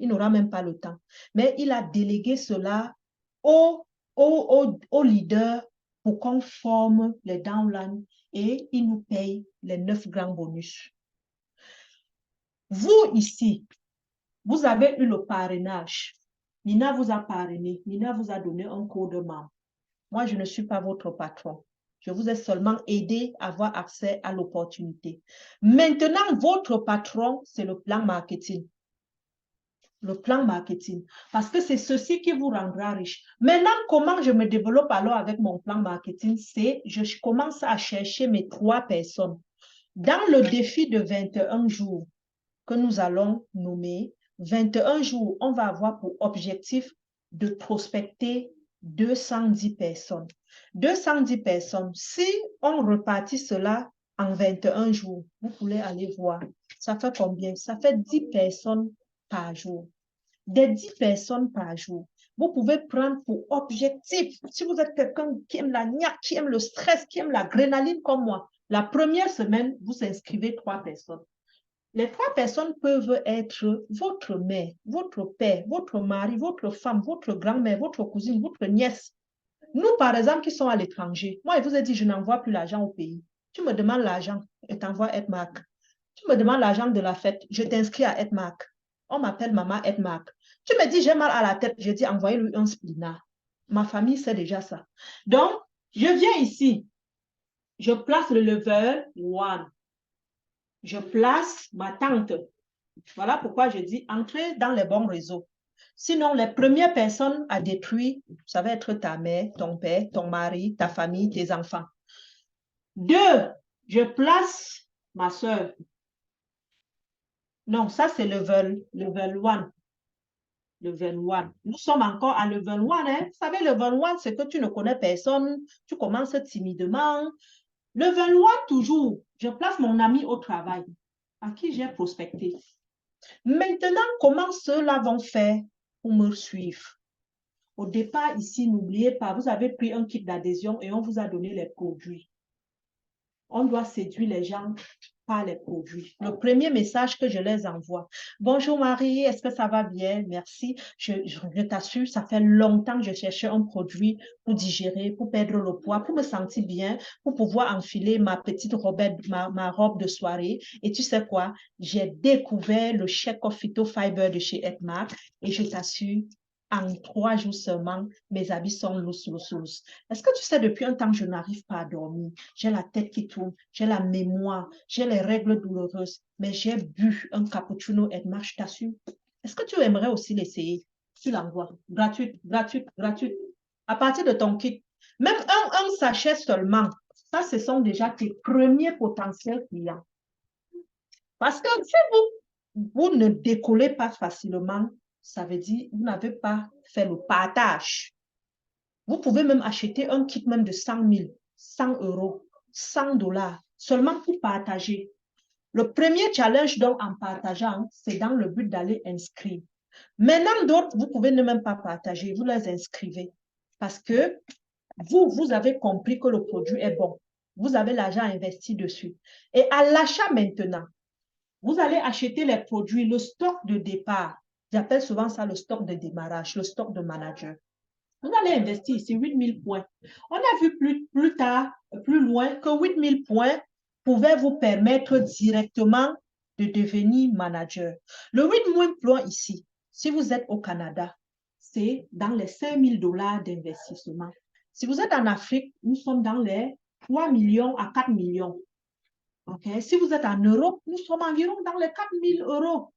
n'aura même pas le temps. Mais il a délégué cela au leader pour qu'on forme les downlines et il nous paye les 9 grands bonus. Vous ici, vous avez eu le parrainage. Nina vous a parrainé. Nina vous a donné un code membre. Moi, je ne suis pas votre patron. Je vous ai seulement aidé à avoir accès à l'opportunité. Maintenant, votre patron, c'est le plan marketing. Le plan marketing. Parce que c'est ceci qui vous rendra riche. Maintenant, comment je me développe alors avec mon plan marketing? C'est je commence à chercher mes 3 personnes. Dans le défi de 21 jours que nous allons nommer, 21 jours, on va avoir pour objectif de prospecter 210 personnes. 210 personnes, si on repartit cela en 21 jours, vous pouvez aller voir, ça fait combien? Ça fait 10 personnes par jour. Des 10 personnes par jour. Vous pouvez prendre pour objectif, si vous êtes quelqu'un qui aime la niaque, qui aime le stress, qui aime l'adrénaline comme moi, la première semaine, vous inscrivez 3 personnes. Les 3 personnes peuvent être votre mère, votre père, votre mari, votre femme, votre grand-mère, votre cousine, votre nièce. Nous, par exemple, qui sommes à l'étranger, moi, je vous ai dit, je n'envoie plus l'argent au pays. Tu me demandes l'argent, je t'envoie Edmark. Tu me demandes l'argent de la fête, je t'inscris à Edmark. On m'appelle maman Edmark. Tu me dis, j'ai mal à la tête, je dis, envoyez-lui un splina. Ma famille sait déjà ça. Donc, je viens ici, je place le level 1. Je place ma tante. Voilà pourquoi je dis entrer dans les bons réseaux. Sinon, les premières personnes à détruire, ça va être ta mère, ton père, ton mari, ta famille, tes enfants. 2, je place ma soeur. Non, ça c'est level 1. Level 1. Nous sommes encore à level 1. Hein? Vous savez, level 1, c'est que tu ne connais personne, tu commences timidement. Level 1, toujours, je place mon ami au travail, à qui j'ai prospecté. Maintenant, comment ceux-là vont faire pour me suivre? Au départ, ici, n'oubliez pas, vous avez pris un kit d'adhésion et on vous a donné les produits. On doit séduire les gens par les produits. Le premier message que je les envoie. Bonjour Marie, est-ce que ça va bien? Merci. Je t'assure, ça fait longtemps que je cherchais un produit pour digérer, pour perdre le poids, pour me sentir bien, pour pouvoir enfiler ma petite robe, ma robe de soirée. Et tu sais quoi? J'ai découvert le Shake of Phyto Fiber de chez Edmark et je t'assure, en 3 jours seulement, mes habits sont lousses. Est-ce que tu sais, depuis un temps, je n'arrive pas à dormir. J'ai la tête qui tourne, j'ai la mémoire, j'ai les règles douloureuses, mais j'ai bu un cappuccino Edmark, je t'assure. Est-ce que tu aimerais aussi l'essayer? Tu l'envoies. Gratuite. À partir de ton kit. Même un sachet seulement. Ça, ce sont déjà tes premiers potentiels clients. Parce que si vous ne décollez pas facilement, ça veut dire que vous n'avez pas fait le partage. Vous pouvez même acheter un kit même de 100 000, 100 euros, 100 dollars, seulement pour partager. Le premier challenge, donc, en partageant, c'est dans le but d'aller inscrire. Maintenant, d'autres, vous pouvez ne même pas partager, vous les inscrivez. Parce que vous avez compris que le produit est bon. Vous avez l'argent investi dessus. Et à l'achat maintenant, vous allez acheter les produits, le stock de départ. J'appelle souvent ça le stock de démarrage, le stock de manager. Vous allez investir ici 8 000 points. On a vu plus tard, plus loin, que 8 000 points pouvaient vous permettre directement de devenir manager. Le 8 000 points ici, si vous êtes au Canada, c'est dans les 5 000 dollars d'investissement. Si vous êtes en Afrique, nous sommes dans les 3 millions à 4 millions. Okay? Si vous êtes en Europe, nous sommes environ dans les 4 000 euros.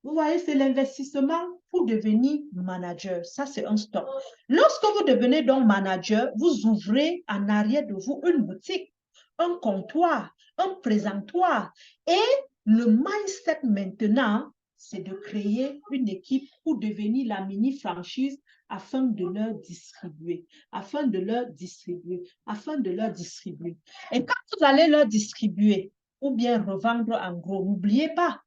Vous voyez, c'est l'investissement pour devenir manager. Ça, c'est un stock. Lorsque vous devenez donc manager, vous ouvrez en arrière de vous une boutique, un comptoir, un présentoir. Et le mindset maintenant, c'est de créer une équipe pour devenir la mini-franchise afin de leur distribuer, afin de leur distribuer, afin de leur distribuer. Et quand vous allez leur distribuer ou bien revendre en gros, n'oubliez pas,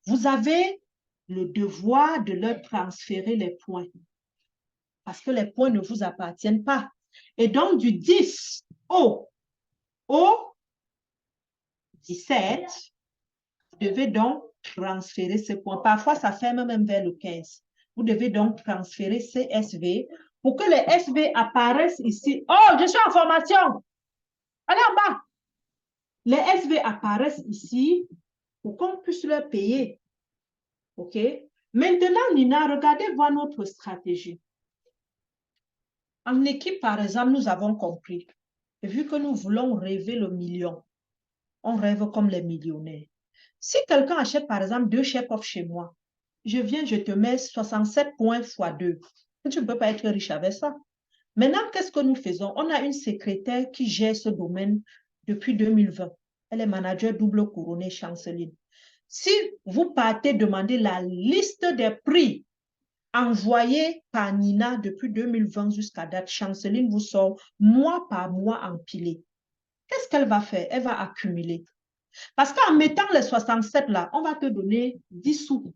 vous avez le devoir de leur transférer les points parce que les points ne vous appartiennent pas. Et donc, du 10 au 17, vous devez donc transférer ces points. Parfois, ça ferme même vers le 15. Vous devez donc transférer ces SV pour que les SV apparaissent ici. Oh, je suis en formation. Allez en bas. Les SV apparaissent ici pour qu'on puisse leur payer. OK? Maintenant, Nina, regardez voir notre stratégie. En équipe, par exemple, nous avons compris. Et vu que nous voulons rêver le million, on rêve comme les millionnaires. Si quelqu'un achète, par exemple, 2 chefs-off chez moi, je viens, je te mets 67 points x 2. Tu ne peux pas être riche avec ça. Maintenant, qu'est-ce que nous faisons? On a une secrétaire qui gère ce domaine depuis 2020. Elle est manager double couronnée Chanceline. Si vous partez demander la liste des prix envoyés par Nina depuis 2020 jusqu'à date, Chanceline vous sort mois par mois empilé. Qu'est-ce qu'elle va faire? Elle va accumuler. Parce qu'en mettant les 67 là, on va te donner 10 sous.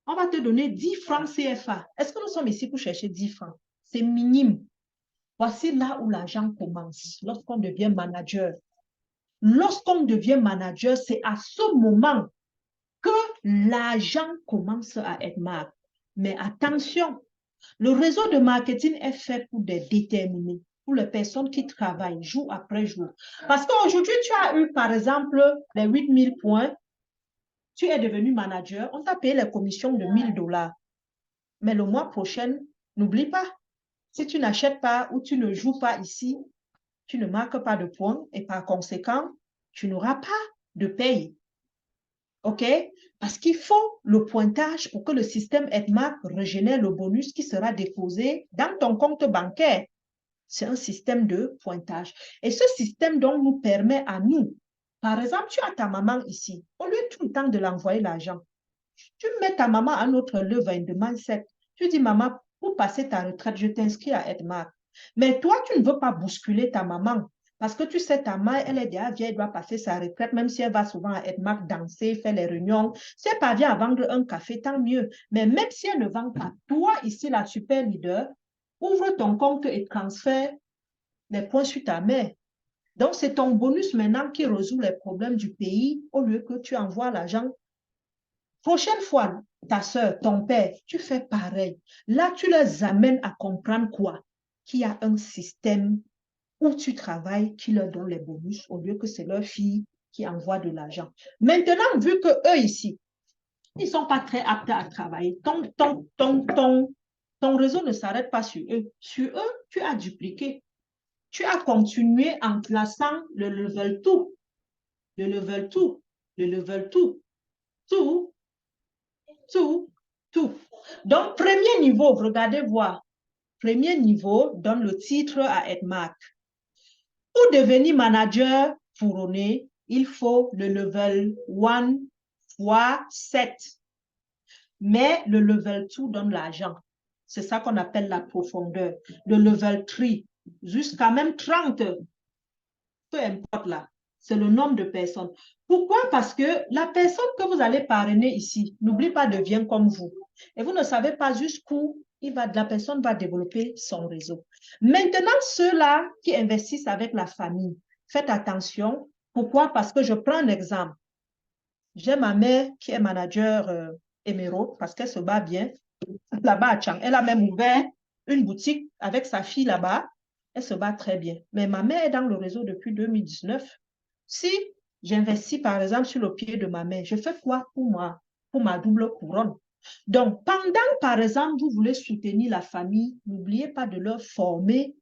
On va te donner 10 francs CFA. Est-ce que nous sommes ici pour chercher 10 francs? C'est minime. Voici là où l'argent commence, lorsqu'on devient manager. Lorsqu'on devient manager, c'est à ce moment que l'argent commence à être marqué. Mais attention, le réseau de marketing est fait pour des déterminés, pour les personnes qui travaillent jour après jour. Parce qu'aujourd'hui, tu as eu, par exemple, les 8 000 points, tu es devenu manager, on t'a payé les commissions de 1 000 dollars. Mais le mois prochain, n'oublie pas, si tu n'achètes pas ou tu ne joues pas ici, tu ne marques pas de points et par conséquent, tu n'auras pas de paye. OK? Parce qu'il faut le pointage pour que le système Edmark régénère le bonus qui sera déposé dans ton compte bancaire. C'est un système de pointage. Et ce système donc nous permet à nous, par exemple, tu as ta maman ici, au lieu tout le temps de l'envoyer l'argent, tu mets ta maman à notre level et demande 7. Tu dis, maman, pour passer ta retraite, je t'inscris à Edmark. Mais toi, tu ne veux pas bousculer ta maman. Parce que tu sais, ta mère, elle est déjà vieille, elle doit passer sa retraite, même si elle va souvent à Edmark danser, faire les réunions. Si elle parvient à vendre un café, tant mieux. Mais même si elle ne vend pas, toi, ici, la super leader, ouvre ton compte et transfère les points sur ta mère. Donc, c'est ton bonus maintenant qui résout les problèmes du pays au lieu que tu envoies l'argent. Prochaine fois, ta soeur, ton père, tu fais pareil. Là, tu les amènes à comprendre quoi? Qu'il y a un système où tu travailles qui leur donne les bonus au lieu que c'est leur fille qui envoie de l'argent. Maintenant, vu que eux ici, ils ne sont pas très aptes à travailler, ton réseau ne s'arrête pas sur eux. Sur eux, tu as dupliqué. Tu as continué en classant le level 2, le level 2, le level 2, tout, tout, tout. Donc, premier niveau, regardez voir. Premier niveau donne le titre à Edmark. Pour devenir manager couronné, il faut le level 1 fois 7. Mais le level 2 donne l'argent. C'est ça qu'on appelle la profondeur. Le level 3, jusqu'à même 30, peu importe là. C'est le nombre de personnes. Pourquoi? Parce que la personne que vous allez parrainer ici, n'oublie pas, devient comme vous. Et vous ne savez pas jusqu'où la personne va développer son réseau. Maintenant, ceux-là qui investissent avec la famille, faites attention. Pourquoi? Parce que je prends un exemple. J'ai ma mère qui est manager émeraude parce qu'elle se bat bien là-bas à Chang. Elle a même ouvert une boutique avec sa fille là-bas. Elle se bat très bien. Mais ma mère est dans le réseau depuis 2019. Si j'investis, par exemple, sur le pied de ma mère, je fais quoi pour moi, pour ma double couronne? Donc, pendant, par exemple, vous voulez soutenir la famille, n'oubliez pas de leur former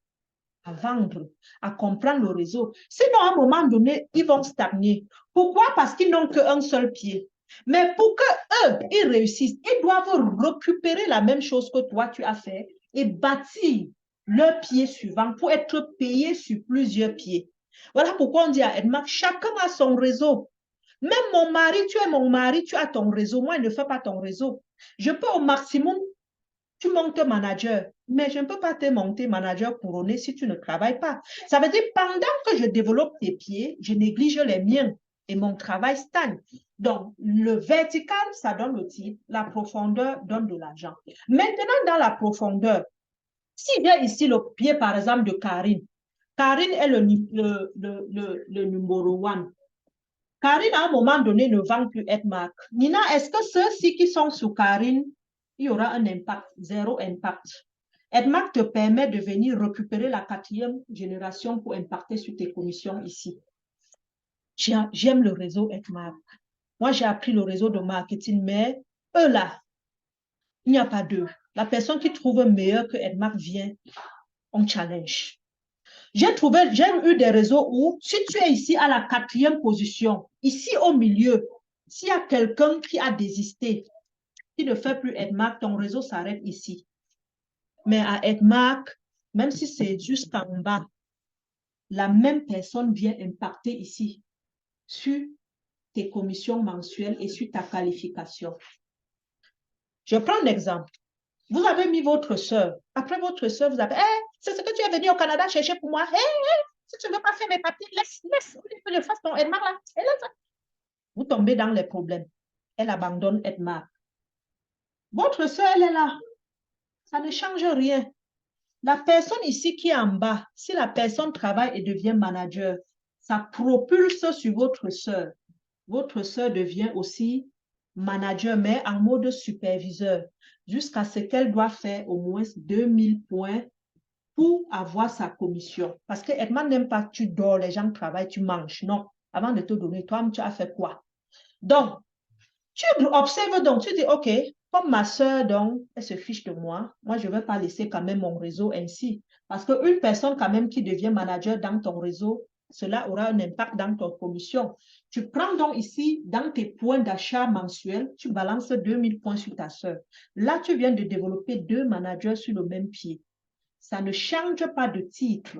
à vendre, à comprendre le réseau. Sinon, à un moment donné, ils vont stagner. Pourquoi? Parce qu'ils n'ont qu'un seul pied. Mais pour qu'eux, ils réussissent, ils doivent récupérer la même chose que toi, tu as fait et bâtir leur pied suivant pour être payé sur plusieurs pieds. Voilà pourquoi on dit à Edmark, chacun a son réseau. Même mon mari, tu es mon mari, tu as ton réseau. Moi, je ne fais pas ton réseau. Je peux au maximum, tu montes manager, mais je ne peux pas te monter manager couronné si tu ne travailles pas. Ça veut dire, pendant que je développe tes pieds, je néglige les miens et mon travail stagne. Donc, le vertical, ça donne le titre, la profondeur donne de l'argent. Maintenant, dans la profondeur, si j'ai ici le pied, par exemple, de Karine, Karine est le numéro 1. Karine, à un moment donné, ne vend plus Edmark. Nina, est-ce que ceux-ci qui sont sous Karine, il y aura un impact, zéro impact? Edmark te permet de venir récupérer la 4e génération pour impacter sur tes commissions ici. J'aime le réseau Edmark. Moi, j'ai appris le réseau de marketing, mais eux là, il n'y a pas d'eux. La personne qui trouve meilleur que Edmark vient, on challenge. J'ai eu des réseaux où, si tu es ici à la 4e position, ici au milieu, s'il y a quelqu'un qui a désisté, qui ne fait plus Edmark, ton réseau s'arrête ici. Mais à Edmark, même si c'est jusqu'en bas, la même personne vient impacter ici sur tes commissions mensuelles et sur ta qualification. Je prends un exemple. Vous avez mis votre soeur. Après votre soeur, vous avez, hey, c'est ce que tu es venu au Canada chercher pour moi. Hey, hey, si tu ne veux pas faire mes papiers, laisse que je fasse ton Edmark là. Vous tombez dans les problèmes. Elle abandonne Edmark. Votre soeur, elle est là. Ça ne change rien. La personne ici qui est en bas, si la personne travaille et devient manager, ça propulse sur votre soeur. Votre soeur devient aussi manager, mais en mode superviseur, jusqu'à ce qu'elle doit faire au moins 2000 points pour avoir sa commission. Parce que Edmond n'aime pas tu dors, les gens travaillent, tu manges. Non. Avant de te donner, toi, tu as fait quoi? Donc, tu observes donc, tu dis, OK, comme ma soeur, donc, elle se fiche de moi, moi, je ne vais pas laisser quand même mon réseau ainsi. Parce qu'une personne quand même qui devient manager dans ton réseau, cela aura un impact dans ton commission. Tu prends donc ici, dans tes points d'achat mensuels, tu balances 2000 points sur ta soeur. Là, tu viens de développer 2 managers sur le même pied. Ça ne change pas de titre.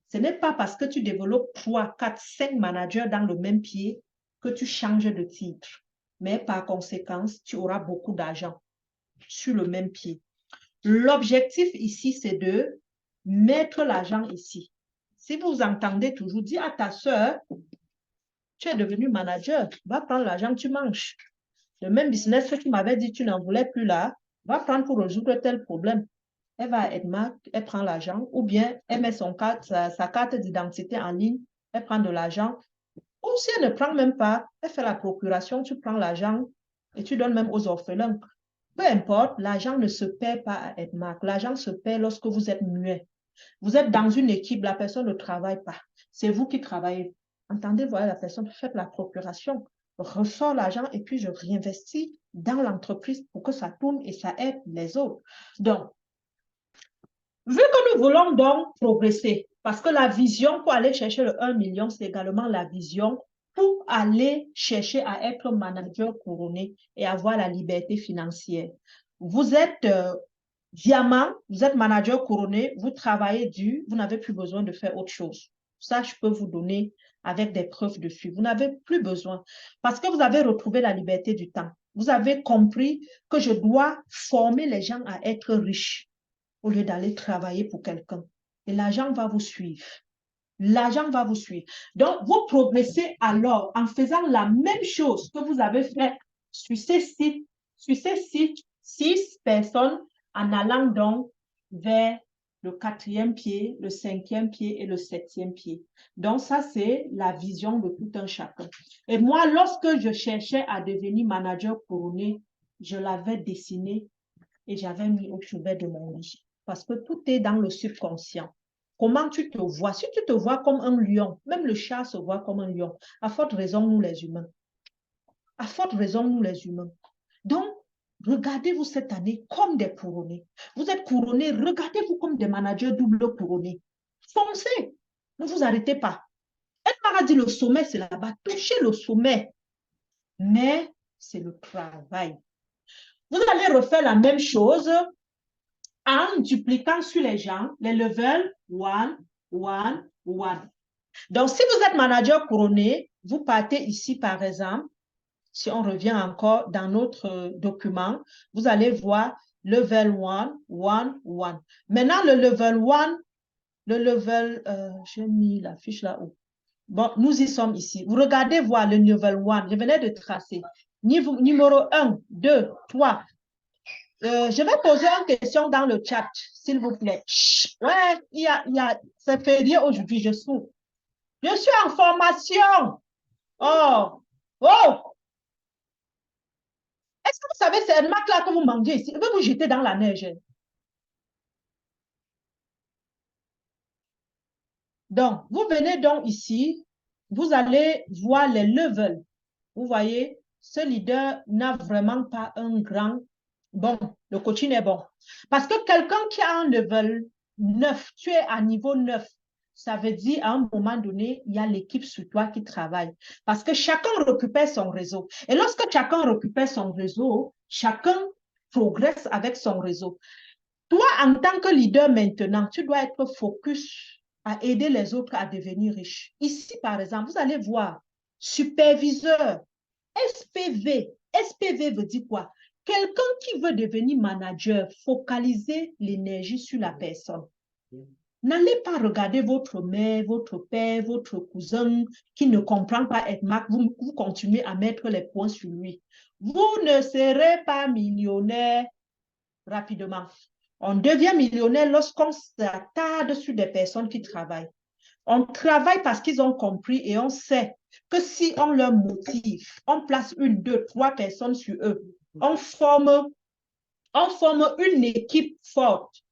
Ce n'est pas parce que tu développes 3, 4, 5 managers dans le même pied que tu changes de titre. Mais par conséquent, tu auras beaucoup d'argent sur le même pied. L'objectif ici, c'est de mettre l'argent ici. Si vous entendez toujours, dis à ta soeur, tu es devenu manager, va prendre l'argent, tu manges. Le même business que tu m'avais dit, tu n'en voulais plus là, va prendre pour résoudre tel problème. Elle va à Edmark, elle prend l'argent, ou bien elle met sa carte d'identité en ligne, elle prend de l'argent. Ou si elle ne prend même pas, elle fait la procuration, tu prends l'argent et tu donnes même aux orphelins. Peu importe, l'argent ne se paie pas à Edmark. L'argent se paie lorsque vous êtes muet. Vous êtes dans une équipe, la personne ne travaille pas. C'est vous qui travaillez. Entendez, voilà la personne, faites la procuration, ressort l'argent et puis je réinvestis dans l'entreprise pour que ça tourne et ça aide les autres. Donc, vu que nous voulons donc progresser, parce que la vision pour aller chercher le 1 million, c'est également la vision pour aller chercher à être manager couronné et avoir la liberté financière. Vous êtes diamant, vous êtes manager couronné, vous travaillez dur, vous n'avez plus besoin de faire autre chose. Ça, je peux vous donner avec des preuves dessus. Vous n'avez plus besoin parce que vous avez retrouvé la liberté du temps. Vous avez compris que je dois former les gens à être riches au lieu d'aller travailler pour quelqu'un. Et l'argent va vous suivre. L'argent va vous suivre. Donc, vous progressez alors en faisant la même chose que vous avez fait sur ces sites, 6 personnes, en allant donc vers le 4e pied, le 5e pied et le 7e pied. Donc, ça, c'est la vision de tout un chacun. Et moi, lorsque je cherchais à devenir manager couronné, je l'avais dessiné et j'avais mis au chevet de mon lit. Parce que tout est dans le subconscient. Comment tu te vois? Si tu te vois comme un lion, même le chat se voit comme un lion. À forte raison, nous les humains. À forte raison, nous les humains. Donc, regardez-vous cette année comme des couronnés. Vous êtes couronnés, regardez-vous comme des managers double couronnés. Foncez, ne vous arrêtez pas. Elle m'a dit le sommet, c'est là-bas. Touchez le sommet. Mais c'est le travail. Vous allez refaire la même chose en dupliquant sur les gens les levels 1, 1, 1. Donc, si vous êtes manager couronné, vous partez ici, par exemple, si on revient encore dans notre document, vous allez voir level 1, 1, 1. Maintenant, le level 1, le level, j'ai mis la fiche là-haut. Bon, nous y sommes ici. Vous regardez voir le level 1, je venais de tracer. Numéro 1, 2, 3. Je vais poser une question dans le chat, s'il vous plaît. Chut. Ouais, c'est férié aujourd'hui, je suis. Je suis en formation. Oh, oh. Est-ce que vous savez, c'est un mac là que vous mangez ici? Je vais vous jeter dans la neige. Donc, vous venez donc ici, vous allez voir les levels. Vous voyez, ce leader n'a vraiment pas un grand... Bon, le coaching est bon. Parce que quelqu'un qui a un level 9, tu es à niveau 9, ça veut dire à un moment donné, il y a l'équipe sur toi qui travaille. Parce que chacun récupère son réseau. Et lorsque chacun récupère son réseau, chacun progresse avec son réseau. Toi, en tant que leader maintenant, tu dois être focus à aider les autres à devenir riches. Ici, par exemple, vous allez voir superviseur, SPV. SPV veut dire quoi? Quelqu'un qui veut devenir manager, focaliser l'énergie sur la personne. N'allez pas regarder votre mère, votre père, votre cousin qui ne comprend pas être Mac. Vous continuez à mettre les points sur lui. Vous ne serez pas millionnaire rapidement. On devient millionnaire lorsqu'on s'attarde sur des personnes qui travaillent. On travaille parce qu'ils ont compris et on sait que si on leur motive, on place 1, 2, 3 personnes sur eux, on forme une équipe forte.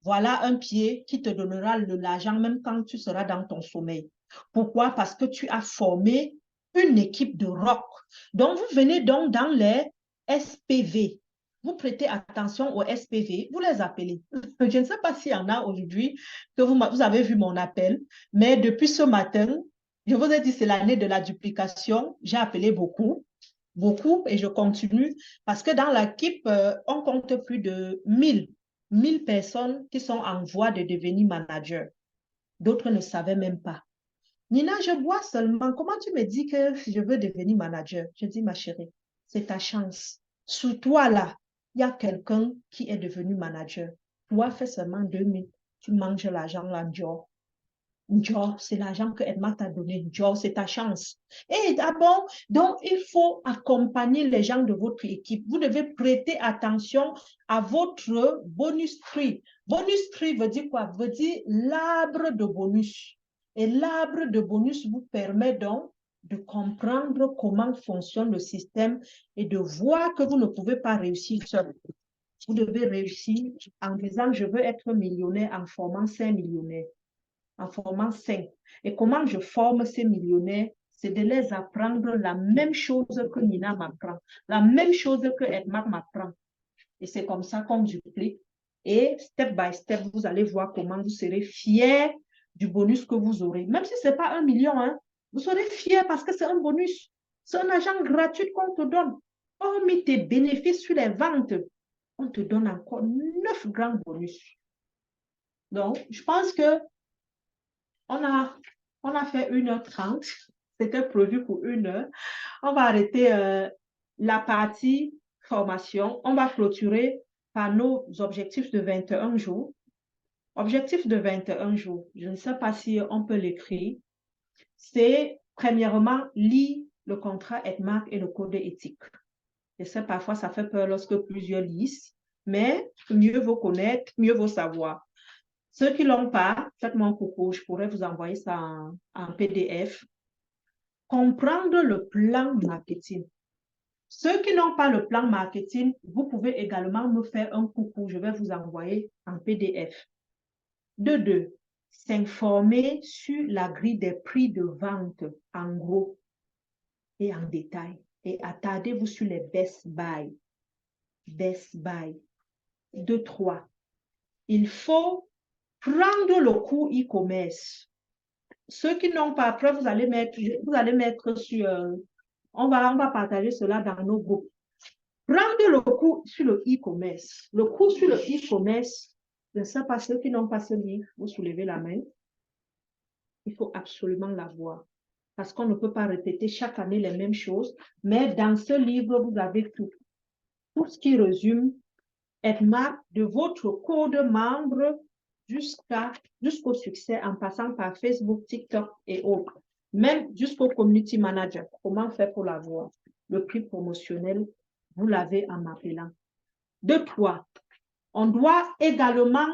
Voilà un pied qui te donnera de l'argent même quand tu seras dans ton sommeil. Pourquoi? Parce que tu as formé une équipe de rock. Donc, vous venez donc dans les SPV. Vous prêtez attention aux SPV, vous les appelez. Je ne sais pas s'il y en a aujourd'hui que vous avez vu mon appel, mais depuis ce matin, je vous ai dit c'est l'année de la duplication. J'ai appelé beaucoup, beaucoup, et je continue parce que dans l'équipe, on compte plus de 1000 personnes qui sont en voie de devenir manager. D'autres ne savaient même pas. Nina, je vois seulement. Comment tu me dis que je veux devenir manager? Je dis, ma chérie, c'est ta chance. Sous toi, là, il y a quelqu'un qui est devenu manager. Toi, fais seulement 2000. Tu manges l'argent là, Dior. Dior, c'est l'argent que Edma t'a donné. Dior, c'est ta chance. Et ah bon, donc il faut accompagner les gens de votre équipe. Vous devez prêter attention à votre bonus tree. Bonus tree veut dire quoi? Veut dire l'arbre de bonus. Et l'arbre de bonus vous permet donc de comprendre comment fonctionne le système et de voir que vous ne pouvez pas réussir seul. Vous devez réussir en disant, je veux être millionnaire en formant 5 millionnaires, en formant 5. Et comment je forme ces millionnaires? C'est de les apprendre la même chose que Nina m'apprend, la même chose que Edmar m'apprend. Et c'est comme ça qu'on duplique. Et step by step, vous allez voir comment vous serez fiers du bonus que vous aurez. Même si ce n'est pas 1 million, hein, vous serez fiers parce que c'est un bonus. C'est un argent gratuit qu'on te donne. Hormis tes bénéfices sur les ventes, on te donne encore 9 grands bonus. Donc, je pense que on a On a fait 1h30. C'était prévu pour 1 heure. On va arrêter la partie formation. On va clôturer par nos objectifs de 21 jours. Objectif de 21 jours. Je ne sais pas si on peut l'écrire. C'est premièrement, lire le contrat EDMAC et le code éthique. Je sais, parfois, ça fait peur lorsque plusieurs lisent, mais mieux vaut connaître, mieux vaut savoir. Ceux qui ne l'ont pas, faites-moi un coucou, je pourrais vous envoyer ça en PDF. Comprendre le plan marketing. Ceux qui n'ont pas le plan marketing, vous pouvez également me faire un coucou, je vais vous envoyer en PDF. De deux, s'informer sur la grille des prix de vente en gros et en détail. Et attardez-vous sur les best buy. Best buy. De trois, il faut prendre le cours e-commerce. Ceux qui n'ont pas, après, vous allez mettre sur, on va partager cela dans nos groupes. Prendre le cours sur le e-commerce. Le cours sur le e-commerce, je ne sais pas, ceux qui n'ont pas ce livre, vous soulevez la main. Il faut absolument l'avoir. Parce qu'on ne peut pas répéter chaque année les mêmes choses. Mais dans ce livre, vous avez tout. Tout ce qui résume EDMAC de votre code membre jusqu'au succès en passant par Facebook, TikTok et autres. Même jusqu'au community manager. Comment faire pour l'avoir? Le prix promotionnel, vous l'avez en m'appelant. De trois, on doit également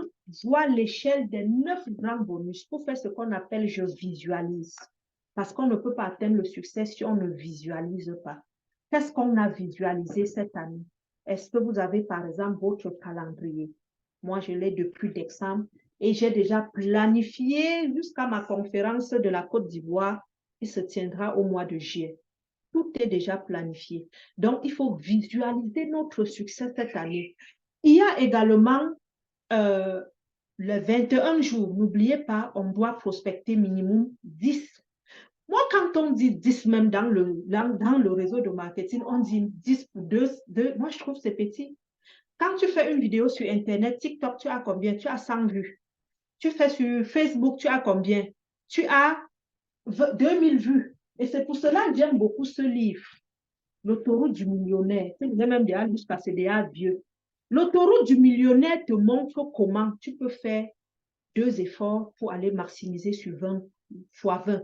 voir l'échelle des 9 grands bonus pour faire ce qu'on appelle « je visualise ». Parce qu'on ne peut pas atteindre le succès si on ne visualise pas. Qu'est-ce qu'on a visualisé cette année? Est-ce que vous avez, par exemple, votre calendrier? Moi, je l'ai depuis décembre et j'ai déjà planifié jusqu'à ma conférence de la Côte d'Ivoire qui se tiendra au mois de juillet. Tout est déjà planifié. Donc, il faut visualiser notre succès cette année. Il y a également les 21 jours. N'oubliez pas, on doit prospecter minimum 10. Moi, quand on dit 10 même dans le réseau de marketing, on dit 10 pour 2. Moi, je trouve que c'est petit. Quand tu fais une vidéo sur Internet, TikTok, tu as combien? Tu as 100 vues. Tu fais sur Facebook, tu as combien? Tu as 2000 vues. Et c'est pour cela que j'aime beaucoup ce livre, L'autoroute du millionnaire. Je disais même déjà jusqu'à CDA vieux. L'autoroute du millionnaire te montre comment tu peux faire 2 efforts pour aller maximiser sur 20 fois 20.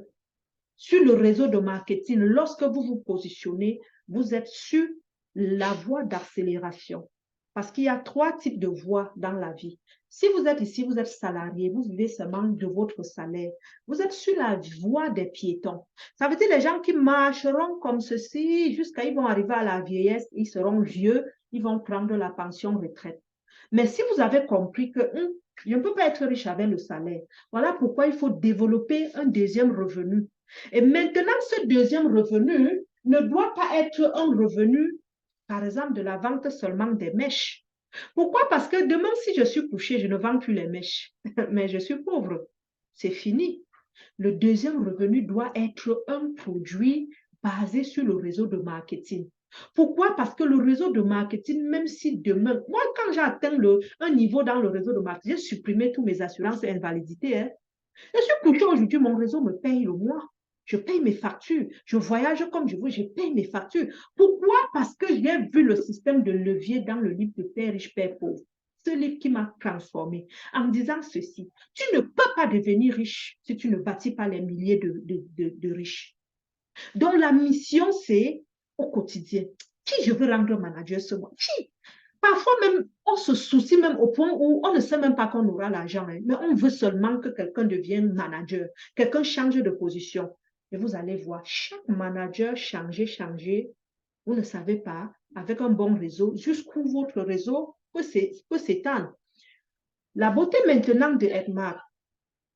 Sur le réseau de marketing, lorsque vous vous positionnez, vous êtes sur la voie d'accélération. Parce qu'il y a 3 types de voies dans la vie. Si vous êtes ici, vous êtes salarié, vous vivez seulement de votre salaire. Vous êtes sur la voie des piétons. Ça veut dire les gens qui marcheront comme ceci jusqu'à ils vont arriver à la vieillesse, ils seront vieux, ils vont prendre la pension retraite. Mais si vous avez compris que je ne peux pas être riche avec le salaire, voilà pourquoi il faut développer un deuxième revenu. Et maintenant, ce deuxième revenu ne doit pas être un revenu, par exemple, de la vente seulement des mèches. Pourquoi? Parce que demain, si je suis couché, je ne vends plus les mèches, mais je suis pauvre. C'est fini. Le deuxième revenu doit être un produit basé sur le réseau de marketing. Pourquoi? Parce que le réseau de marketing, même si demain, moi, quand j'ai atteint un niveau dans le réseau de marketing, j'ai supprimé toutes mes assurances et invalidités. Je suis couché aujourd'hui, mon réseau me paye le mois. Je paye mes factures. Je voyage comme je veux, je paye mes factures. Pourquoi? Parce que j'ai vu le système de levier dans le livre de Père riche, Père pauvre. Ce livre qui m'a transformé en me disant ceci. Tu ne peux pas devenir riche si tu ne bâtis pas les milliers de riches. Donc, la mission, c'est au quotidien. Qui je veux rendre manager ce mois? Qui? Parfois même, on se soucie même au point où on ne sait même pas qu'on aura l'argent, hein, mais on veut seulement que quelqu'un devienne manager, quelqu'un change de position. Et vous allez voir, chaque manager changer, vous ne savez pas, avec un bon réseau, jusqu'où votre réseau peut s'étendre. La beauté maintenant de EDMAC,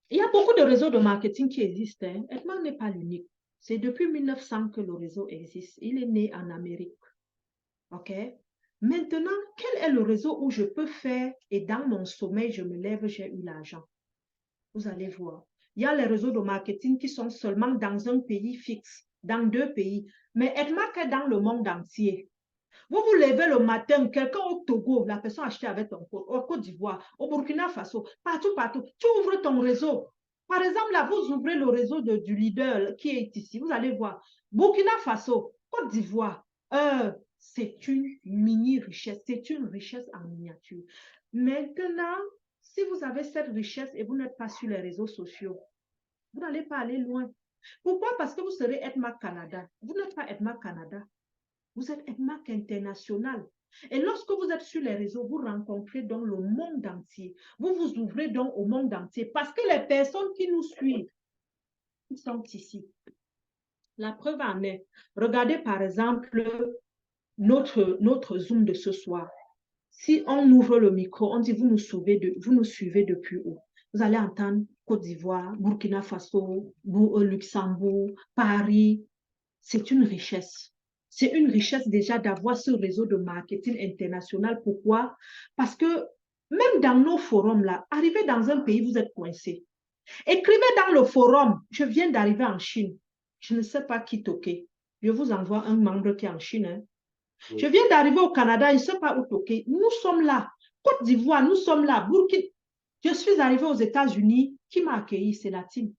il y a beaucoup de réseaux de marketing qui existent. Hein. EDMAC n'est pas l'unique. C'est depuis 1900 que le réseau existe. Il est né en Amérique. OK? Maintenant, quel est le réseau où je peux faire et dans mon sommeil, je me lève, j'ai eu l'argent? Vous allez voir. Il y a les réseaux de marketing qui sont seulement dans un pays fixe, dans 2 pays. Mais EDMAC est dans le monde entier. Vous vous levez le matin, quelqu'un au Togo, la personne achète avec ton code, au Côte d'Ivoire, au Burkina Faso, partout. Tu ouvres ton réseau. Par exemple, là, vous ouvrez le réseau du leader qui est ici. Vous allez voir. Burkina Faso, Côte d'Ivoire. C'est une mini-richesse. C'est une richesse en miniature. Maintenant, si vous avez cette richesse et vous n'êtes pas sur les réseaux sociaux, vous n'allez pas aller loin. Pourquoi? Parce que vous serez EDMAC Canada. Vous n'êtes pas EDMAC Canada. Vous êtes EDMAC international. Et lorsque vous êtes sur les réseaux, vous rencontrez donc le monde entier. Vous vous ouvrez donc au monde entier parce que les personnes qui nous suivent, ils sont ici. La preuve en est. Regardez par exemple notre Zoom de ce soir. Si on ouvre le micro, on dit vous nous suivez depuis où? Vous allez entendre Côte d'Ivoire, Burkina Faso, Luxembourg, Paris. C'est une richesse. C'est une richesse déjà d'avoir ce réseau de marketing international. Pourquoi? Parce que même dans nos forums, là, arrivez dans un pays, vous êtes coincé. Écrivez dans le forum, je viens d'arriver en Chine. Je ne sais pas qui toquer. Je vous envoie un membre qui est en Chine. Hein. Oui. Je viens d'arriver au Canada, je ne sais pas où toquer. Nous sommes là. Côte d'Ivoire, nous sommes là. Burkina. Je suis arrivé aux États-Unis. Qui m'a accueilli? C'est la team.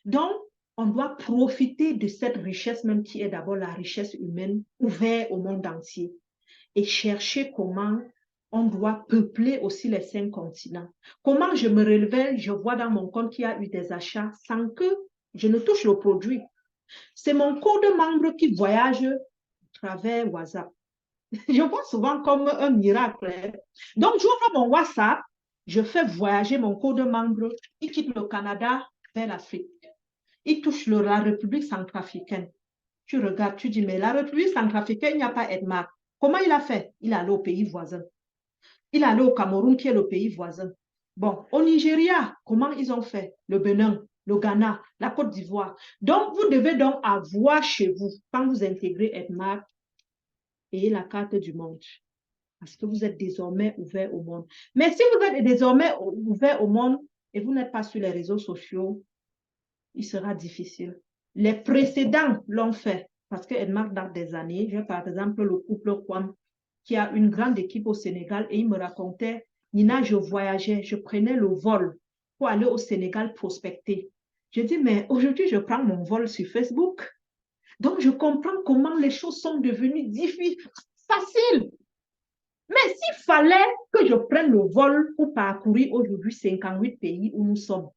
Donc, on doit profiter de cette richesse même qui est d'abord la richesse humaine ouverte au monde entier et chercher comment on doit peupler aussi les 5 continents. Comment je me relevais, je vois dans mon compte qu'il y a eu des achats sans que je ne touche le produit. C'est mon code membre qui voyage à travers WhatsApp. Je vois souvent comme un miracle. Hein. Donc, j'ouvre mon WhatsApp, je fais voyager mon code membre, il quitte le Canada vers l'Afrique. Il touche la République centrafricaine. Tu regardes, tu dis, mais la République centrafricaine, il n'y a pas EDMAC. Comment il a fait? Il est allé au pays voisin. Il est allé au Cameroun, qui est le pays voisin. Bon, au Nigeria, comment ils ont fait? Le Bénin, le Ghana, la Côte d'Ivoire. Donc, vous devez donc avoir chez vous, quand vous intégrez EDMAC, et la carte du monde. Parce que vous êtes désormais ouvert au monde. Mais si vous êtes désormais ouvert au monde et vous n'êtes pas sur les réseaux sociaux, il sera difficile. Les précédents l'ont fait parce que EDMAC date des années. J'ai par exemple le couple Kwam qui a une grande équipe au Sénégal et il me racontait, Nina, je voyageais, je prenais le vol pour aller au Sénégal prospecter. Je dis, mais aujourd'hui, je prends mon vol sur Facebook. Donc, je comprends comment les choses sont devenues difficiles, faciles. Mais s'il fallait que je prenne le vol pour parcourir aujourd'hui 58 pays où nous sommes,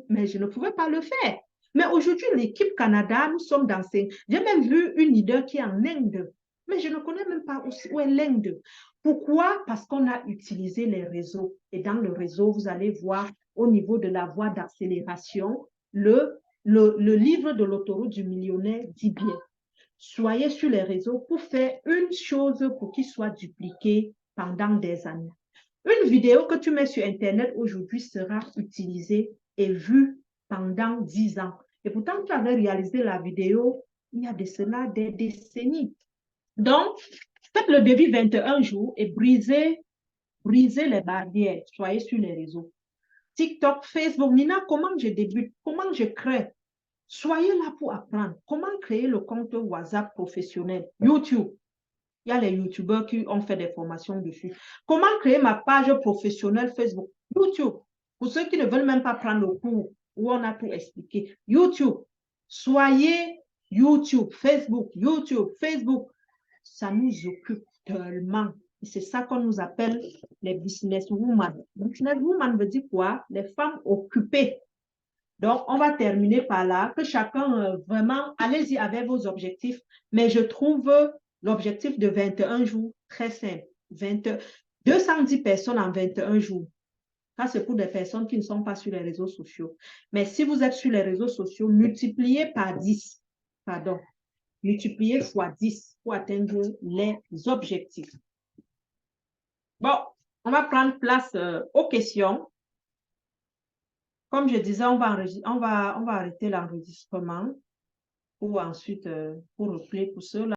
mais je ne pouvais pas le faire. Mais aujourd'hui, l'équipe Canada, nous sommes dans ces... J'ai même vu une leader qui est en Inde, mais je ne connais même pas où est l'Inde. Pourquoi? Parce qu'on a utilisé les réseaux. Et dans le réseau, vous allez voir au niveau de la voie d'accélération, le livre de l'autoroute du millionnaire dit bien. Soyez sur les réseaux pour faire une chose pour qu'il soit dupliqué pendant des années. Une vidéo que tu mets sur Internet aujourd'hui sera utilisée et vue pendant 10 ans. Et pourtant, tu avais réalisé la vidéo il y a de cela des décennies. Donc, faites le défi 21 jours et brisez les barrières. Soyez sur les réseaux. TikTok, Facebook, Nina, comment je débute? Comment je crée? Soyez là pour apprendre. Comment créer le compte WhatsApp professionnel? YouTube. Il y a les YouTubeurs qui ont fait des formations dessus. Comment créer ma page professionnelle Facebook? YouTube. Pour ceux qui ne veulent même pas prendre le cours où on a tout expliqué. YouTube. Soyez YouTube, Facebook, YouTube, Facebook. Ça nous occupe tellement. C'est ça qu'on nous appelle les businesswomen. Businesswoman veut dire quoi? Les femmes occupées. Donc, on va terminer par là. Que chacun, vraiment, allez-y avec vos objectifs. Mais je trouve l'objectif de 21 jours très simple. 210 personnes en 21 jours. Ça, c'est pour des personnes qui ne sont pas sur les réseaux sociaux. Mais si vous êtes sur les réseaux sociaux, multipliez par 10. Pardon. Multipliez fois 10 pour atteindre les objectifs. Bon, on va prendre place aux questions. Comme je disais, on va arrêter l'enregistrement pour ensuite, pour replay pour ceux-là.